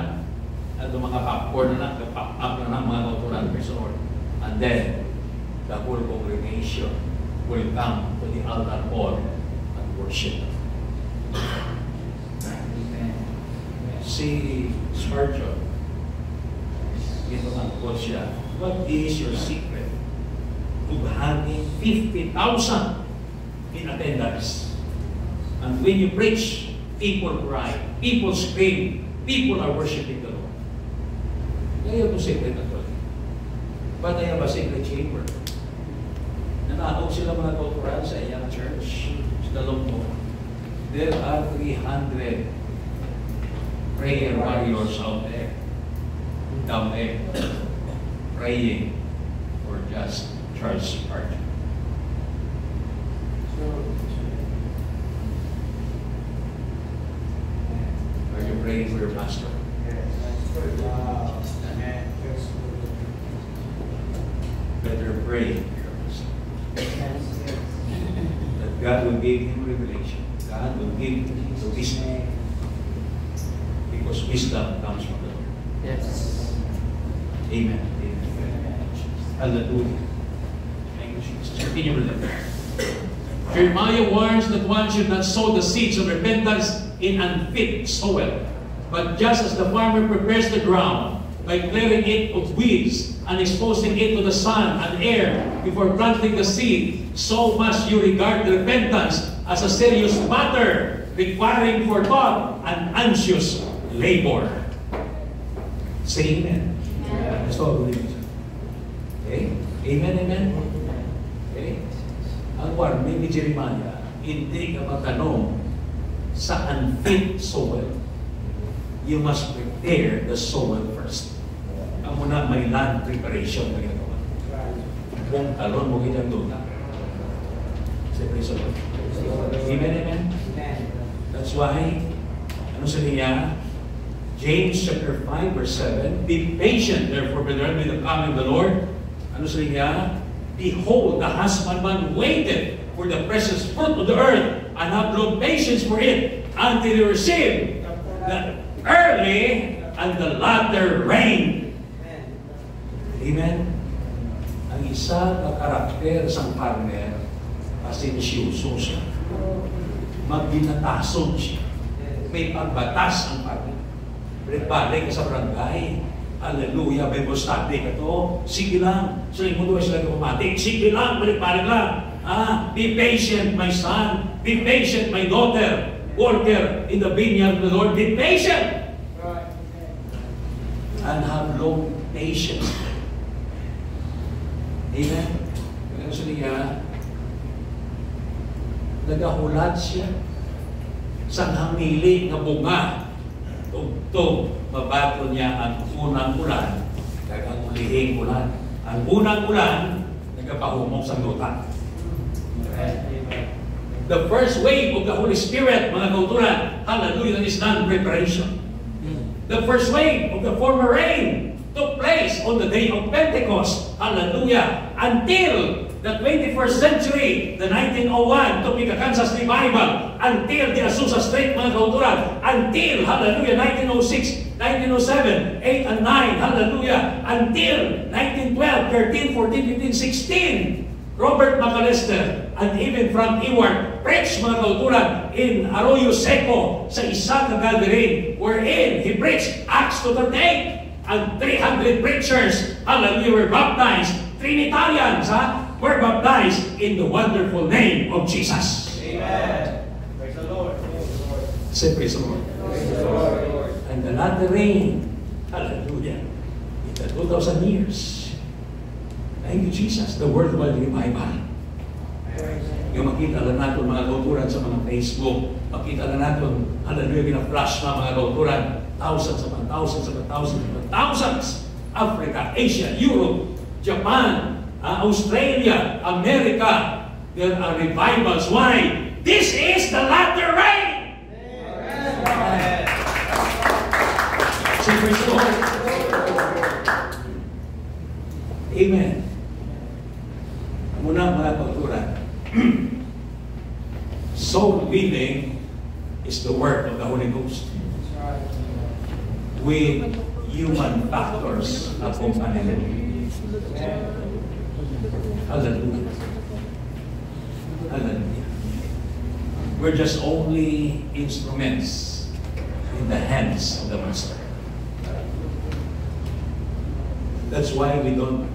at yung mga popcorn na pop-up na ng mga kauturan, praise the Lord. And then, the whole congregation will come to the altar hall and worship. Amen. Si Spurgeon, ito ang quote siya, what is your secret to having 50,000 in attendance? And when you preach, people cry, people scream, people are worshiping the Lord. Kaya ito secret actually. But I have a secret chamber. Nanakaw sila mga kauturan sa iyang church. Sa talong mo. There are 300 prayer warriors out there. Down there. Praying for just Charles Spurgeon. Are you praying for your pastor? Wow. Amen. Better pray for your pastor. Yes. That God will give him revelation. God will give him the wisdom. Because wisdom comes from the Lord. Yes. Amen. Amen. Hallelujah. Thank you, Jesus. Continue with them. Jeremiah warns that one should not sow the seeds of repentance in unfit soil, but just as the farmer prepares the ground by clearing it of weeds and exposing it to the sun and air before planting the seed, so must you regard repentance as a serious matter requiring forethought and anxious labor. Say amen. That's all I believe. Okay? Amen, amen? Okay? Ang warning ni Jeremiah, hindi ka magtanong sa unfit soil. You must prepare the soil first. Ang muna may land preparation na ginagawa. Kung talon mo kitang doon na. Say praise the Lord. Amen, amen? Amen. That's why, ano sa niya? James chapter 5 verse 7, be patient therefore, brethren, with the coming of the Lord. Ano sa niya? Behold, the husbandman waited for the precious fruit of the earth and have long patience for it until he receive the early and the latter rain. Amen? Ang isa na karakter sa partner, pasensyoso siya. Magbinatason siya. May pagbatas ang partner. Balik ka sa barangay. Hallelujah, Bible study ka to. Sige lang. So, yung mundo ay sila kumati. Sige lang, balik-balik lang. Be patient, my son. Be patient, my daughter. Worker in the vineyard of the Lord. Be patient. And have long patience. Amen? Kaya sa niya, nagahulat siya sa hamili nga bunga. Tugtog, mabato niya ang unang ulan, kagang ulihing ulan. Ang unang ulan, nagapahumok sa luta. The first wave of the Holy Spirit, mga kautulan, hallelujah, is non-preparation. The first wave of the former rain took place on the day of Pentecost, hallelujah, until the 21st century, the 1901 Topeka, Kansas revival, until the Azusa Street, mga kautulan, until, hallelujah, 1906, 1907, 8 and 9, hallelujah, until 1912, 13, 14, 15, 16, Robert McAllister, and even Frank Ewart preached, mga kautulan, in Arroyo Seco, sa isang gathering, wherein he preached Acts 2:38, and 300 preachers, hallelujah, were baptized. Trinitarians, were baptized in the wonderful name of Jesus. Amen. Praise the Lord. Say praise the Lord. Praise the Lord. And the latter rain, hallelujah, in the 2,000 years, Thank you, Jesus. The worldwide revival. Yung makita lang natin mga kauturan sa mga Facebook. Makita lang natin, hallelujah, gina-flash na mga kauturan. Thousands upon thousands upon thousands upon thousands. Africa, Asia, Europe, Japan, Australia, America. There are revivals. Why? This is the latter rain. Say praise the Lord. Amen. Muna mga kauturan. Soul winning is the work of the Holy Ghost. With human factors accompanying. Hallelujah. Hallelujah. We're just only instruments in the hands of the Master. That's why we don't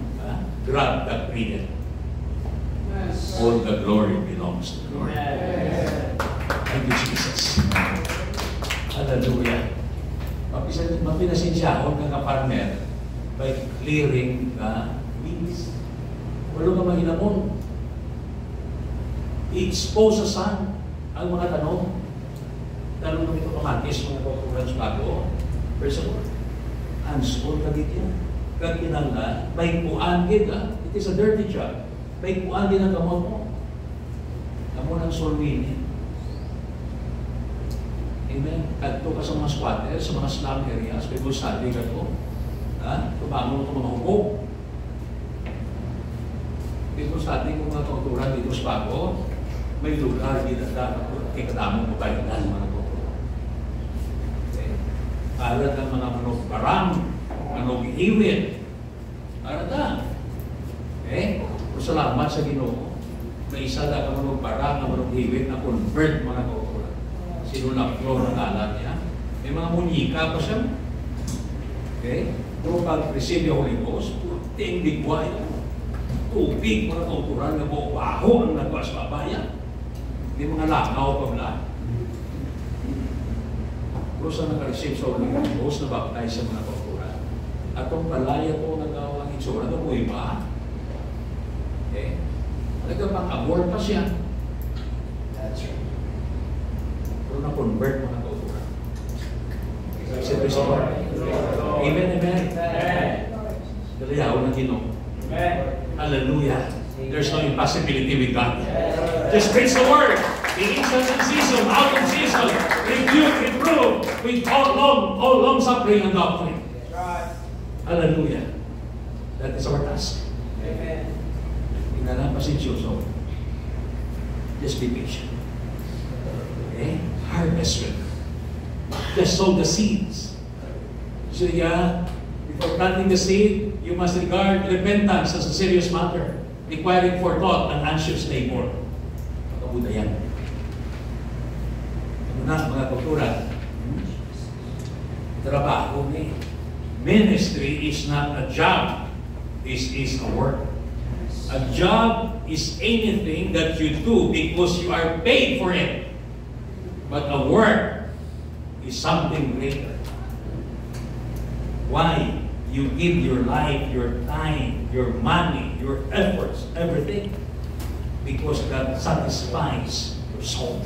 grab that credit. All the glory belongs to the Lord. Thank you, Jesus. Hallelujah. Mapinasinsyahon ka ka-farmer by clearing the weeds. Walo ka mahinamon. I-expose sa sun ang mga tanong. Tanong kami ito kamatis, mga kauturan sa bago. First of all, hands-on ka dito. Kag kinangga, may kuangin ka. It is a dirty job. May kuangin ang gamot mo. Gamot ng solwini. Amen. Kadto ka sa mga squatters, sa mga slum areas, may gusali ka to. Tubangon mo ito mga hukog. Dito sa ating mga kauturan dito sa bago, may lugar dito na ikadamong mabayanan mga kauturan. Alat ang mga manok barang, manok ihiwit. Alat na. Salamat sa Ginoo. May isa na ka manok barang, na manok ihiwit na convert mga kauturan. Sinulak-lo ng alat niya. May mga munyika pa siya. Pero pag-receive yung Holy Ghost, puting ligway. Tubig mga kauturan na baho ang nagwas babayan. Hindi mga lakaw pa bala. Pero sa naka-receive sa Holy Ghost na baptize sa mga kauturan. At kung palaya ko nagawa ang itsura, ito mo iba. Nagkapang-abort pa siya. That's right. Pero na-convert mga kauturan. Say praise the Lord. Amen, amen. Kalayaw ng Ginoo. Hallelujah. There's no impossibility with God. Just preach the word. In instant and season, out of season, rebuke, reprove, with all long suffering and doctrine. Hallelujah. That is our task. Amen. Pasensyoso. Just be patient. Harvest with. Just sow the seeds. So before planting the seed, you must regard repentance as a serious matter, requiring forethought and anxious labor. Pagkabuda yan. Ano na mga kauturan? Trabaho ni. Ministry is not a job. This is a work. A job is anything that you do because you are paid for it. But a work is something greater. Why? You give your life, your time, your money, your efforts, everything. Because that satisfies your soul.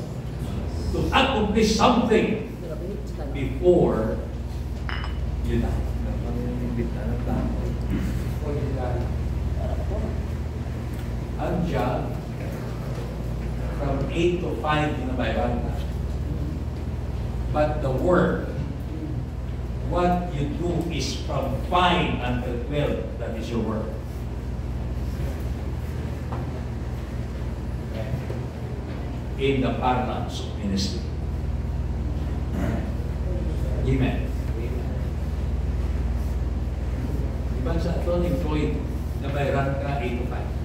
To accomplish something before you die. Ang job, from 8 to 5 binabayaran na. But the work, what you do is from 5 until 12. That is your work. In the parlance of ministry. Amen. Diba sa ito, employed, nabayaran ka 8 to 5.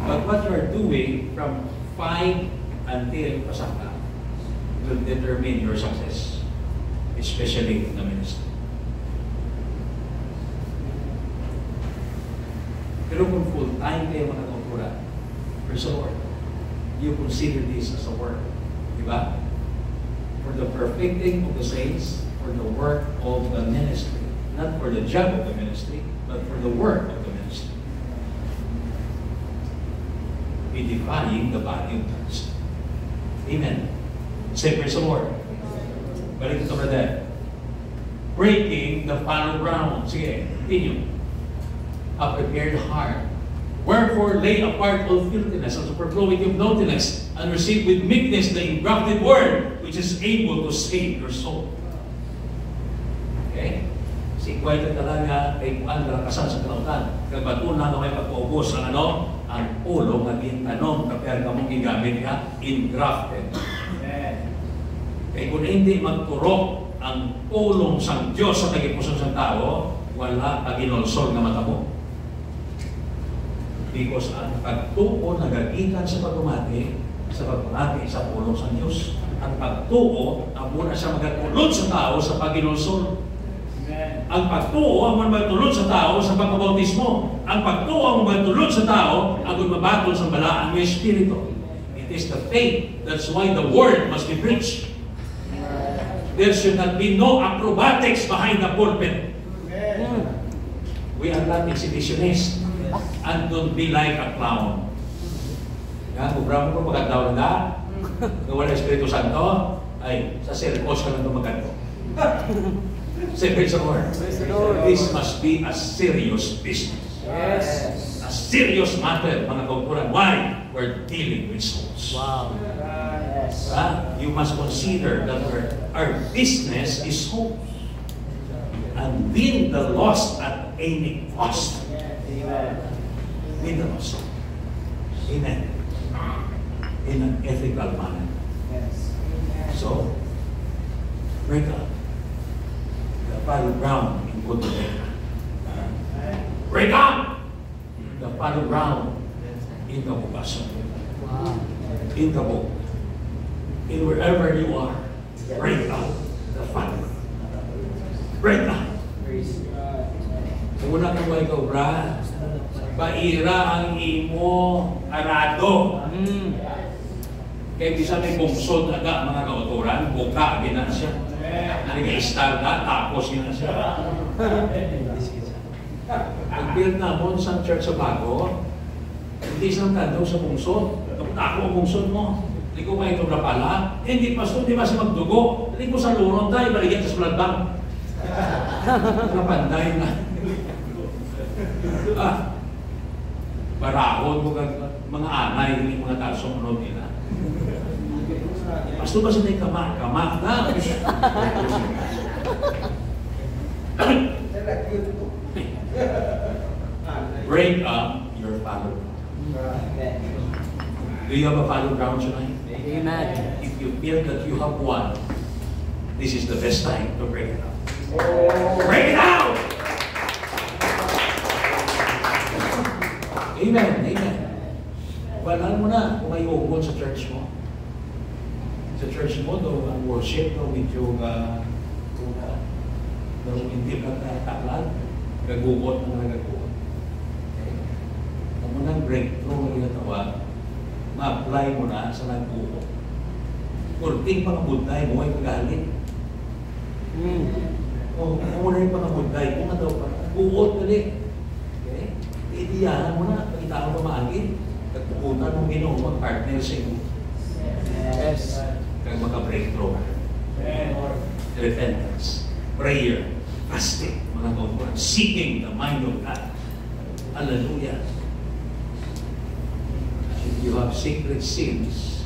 But what you are doing from 5 until pasaka will determine your success, especially in the ministry. Pero kung full-time kayo mga kauturan, first of all, you consider this as a work. Diba? For the perfecting of the saints, for the work of the ministry. Not for the job of the ministry, but for the work of the ministry. be defying the body of Christ. Amen. Say praise the Lord. Balik ito, brother. Breaking the fallow ground. Sige, continue. A prepared heart. Wherefore lay apart all filthiness and superfluity of naughtiness, and receive with meekness the engrafted word, which is able to save your soul. Okay? Si kwento talaga kay Juan Galakasan sa kalautan. Kagbatunan na may pagpaubos ang ano? Ang ulo nga gintanong kapag ka mong gigamit ka, engrafted. Kaya kung hindi magturok ang pulong sang Diyos sa tagipuson sa tao, wala paginolsol na matabo. Because ang pagtuo nagagikan sa pagumati sa pulong sang Diyos. Ang pagtuo, ang muna siya magatulod sa tao sa paginolsol. Ang pagtuo ang magtulod sa tao sa pagkabautismo. Ang pagtuo ang magtulod sa tao ang magbabatol sa balaan ng Espiritu. It is the faith. That's why the word must be preached. There should not be no acrobatics behind the pulpit. We are not exhibitionists. And don't be like a clown. Yan, kubra mo po maganda na kung wala Espiritu Santo, ay sa circus ka lang ito maganda. Say, praise the Lord. This must be a serious business. Yes. A serious matter, mga kauturan. Why? We're dealing with souls. Wow. Yes. You must consider that our business is souls. And win the lost at any cost. Amen. Win the lost. Amen. In an ethical manner. Yes. So, break up the fallow ground in good behavior. Break up the fallow ground in the bukasan. Wow. In the book. In wherever you are, break up the fallow ground. Break up. Kung una kang may kaubra, baira ang imo arado. Kaya bisa may bungsod aga mga kauturan, buka, gina siya. Nag-i-start na, tapos yun na siya. Pag-build namon sa church sa bago, hindi siyang tanong sa bungsod. Ako ang bungsod mo. Hindi ko kayo ito na pala. Hindi, pastor, di ba siya magdugo? Hindi ko sa lurong tayo, baligyan sa blood bank. Napanday na. Barahon mo mga anay, hindi mga tasong ano nila. Pastor ba siya kamak na? Break up your fallow ground. Do you have a fallow ground tonight? Amen. If you feel that you have one, this is the best time to break it up. Break it out! Amen. Amen. Balaan mo na kung may ugon sa church mo. Sa church mo, daw ang worship, daw medyo daw hindi ka taklad, gagugot na nagagugot. Okay? Kung mo nang breakthrough na ginatawa, ma-apply mo na sa nagbuot. Kurting pangabunday mo ay kagalit. Kung mo na yung pangabunday, kung na daw pa, buot ka rin. Okay? Iiyahan mo na, pagkita ko maagin. Nagpupuntan mong ginoo, mag-partner sa iyo. Yes. Kag maka-breakthrough. Repentance, prayer, fasting, mga kautuan, seeking the mind of God. Hallelujah. If you have secret sins,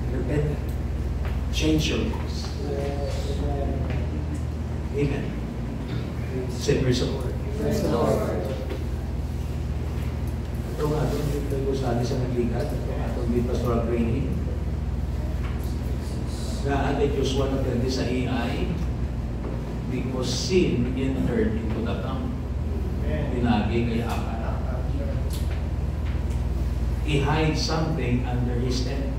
repent. Change your ways. Amen. Say praise the Lord. Praise the Lord. Ito nga, ito ko sa sa naglikat, atong may pastoral training. Na Ate Joshua na pwede sa AI, because sin entered into the camp. Pinagi kay Akar. He hides something under his tent.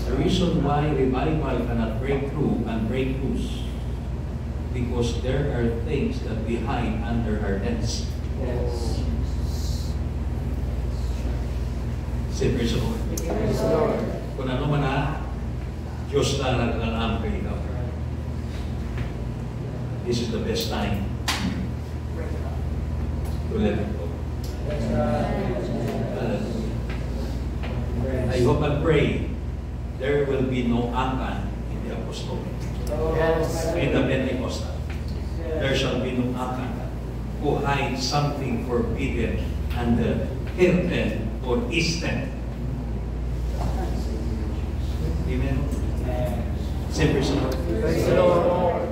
The reason why revival cannot break through and break loose, because there are things that we hide under our tents. Yes. Say praise the Lord. Praise the Lord. Kung ano man na, Diyos na nag-alam kay ikaw. This is the best time to let it go. I hope and pray there will be no Akan in the apostolic. Yes. In the Pentecostal. There shall be no Akan who hide something forbidden and hidden or eastern. Amen. Say praise the Lord. Praise the Lord.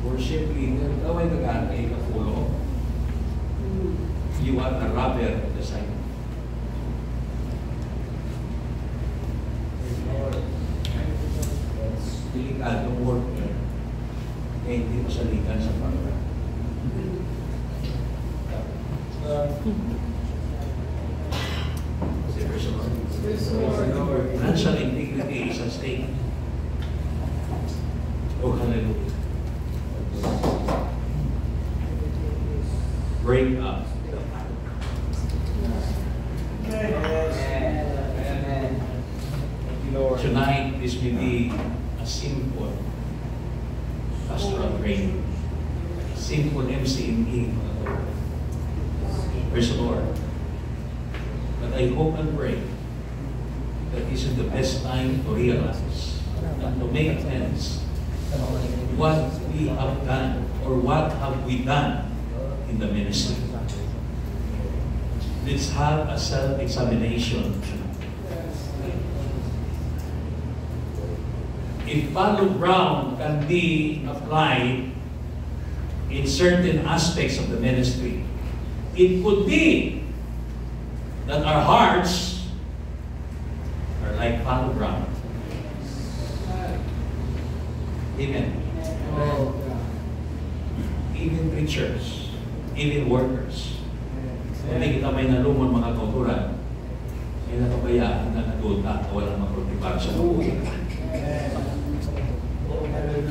Worship leader, gawin ka ka kay kapulo. You are a rubber of the side. Delikadong worker. Eh, hindi mo salikan sa pagkakas. Say praise the Lord. Financial integrity is at stake. Oh, hallelujah. Break up the pattern. Amen. Thank you, Lord. Tonight, this may be a simple pastoral training. Simple MCME. Praise the Lord. But I hope and pray that this is the best time to realize and to make sense what we have done or what have we done in the ministry. Let's have a self-examination. If followed ground can be applied in certain aspects of the ministry, it could be that our hearts are like fallow ground. Amen. Even preachers, even workers, hindi kita may nalumon mga kauturan, ay napabayaan na naduta o walang makultibar sa buhay.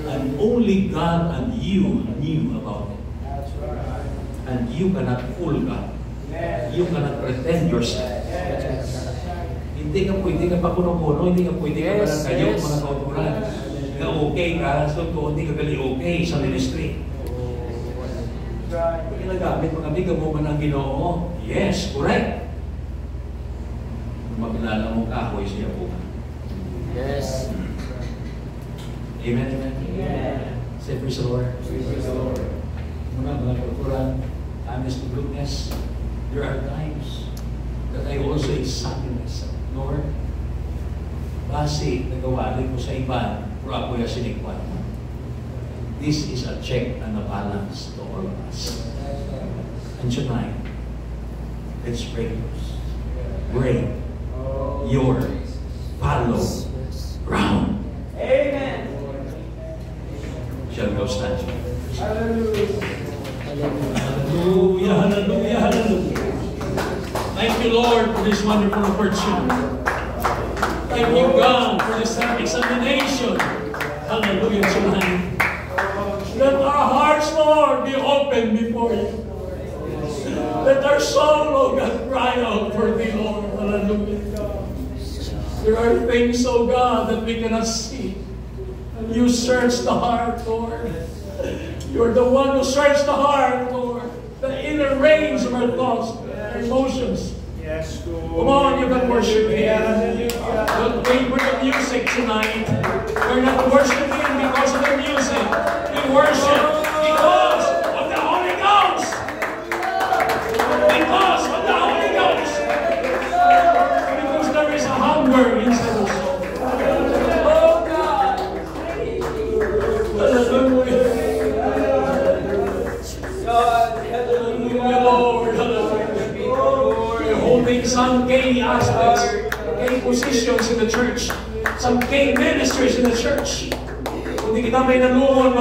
And only God and you knew about it. And you cannot fool God. You cannot pretend yourself. Hindi ka pwede ka pa kuno-kuno, hindi ka pwede ka pa kayo mga kauturan. Na okay ka, so hindi ka gali okay sa ministry. Pag ginagamit mga amiga mo man ang Ginoo, yes, correct. Kung makilala mo kahoy siya po. Yes. Amen, amen. Say praise the Lord. Mga kulturan, honest to goodness, there are times that I also examine myself. Lord, base nagawali ko sa iba, pero ako yung sinikwan. This is a check and a balance to all of us. And tonight, let's break your fallow ground. Amen. Shall we go stand? Hallelujah. Hallelujah, hallelujah, hallelujah. Thank you, Lord, for this wonderful opportunity. Thank you, God, for this examination. Hallelujah, tonight. Let our hearts, Lord, be open before you. Let our soul, oh God, cry out for thee, Lord. Hallelujah. There are things, oh God, that we cannot see. You search the heart, Lord. You're the one who searches the heart, Lord. The inner range of our thoughts, our emotions. Yes, Lord. Come on, you can worship Him. Don't wait for the music tonight. We're not worshiping because of the music. We worship because of the Holy Ghost. Because of the Holy Ghost. Because there is a hunger inside us. Oh God. Hallelujah. Hallelujah, Lord. Hallelujah. You're holding some gay aspects, gay positions in the church, some gay ministries in the church. Kung di kita may nalungon,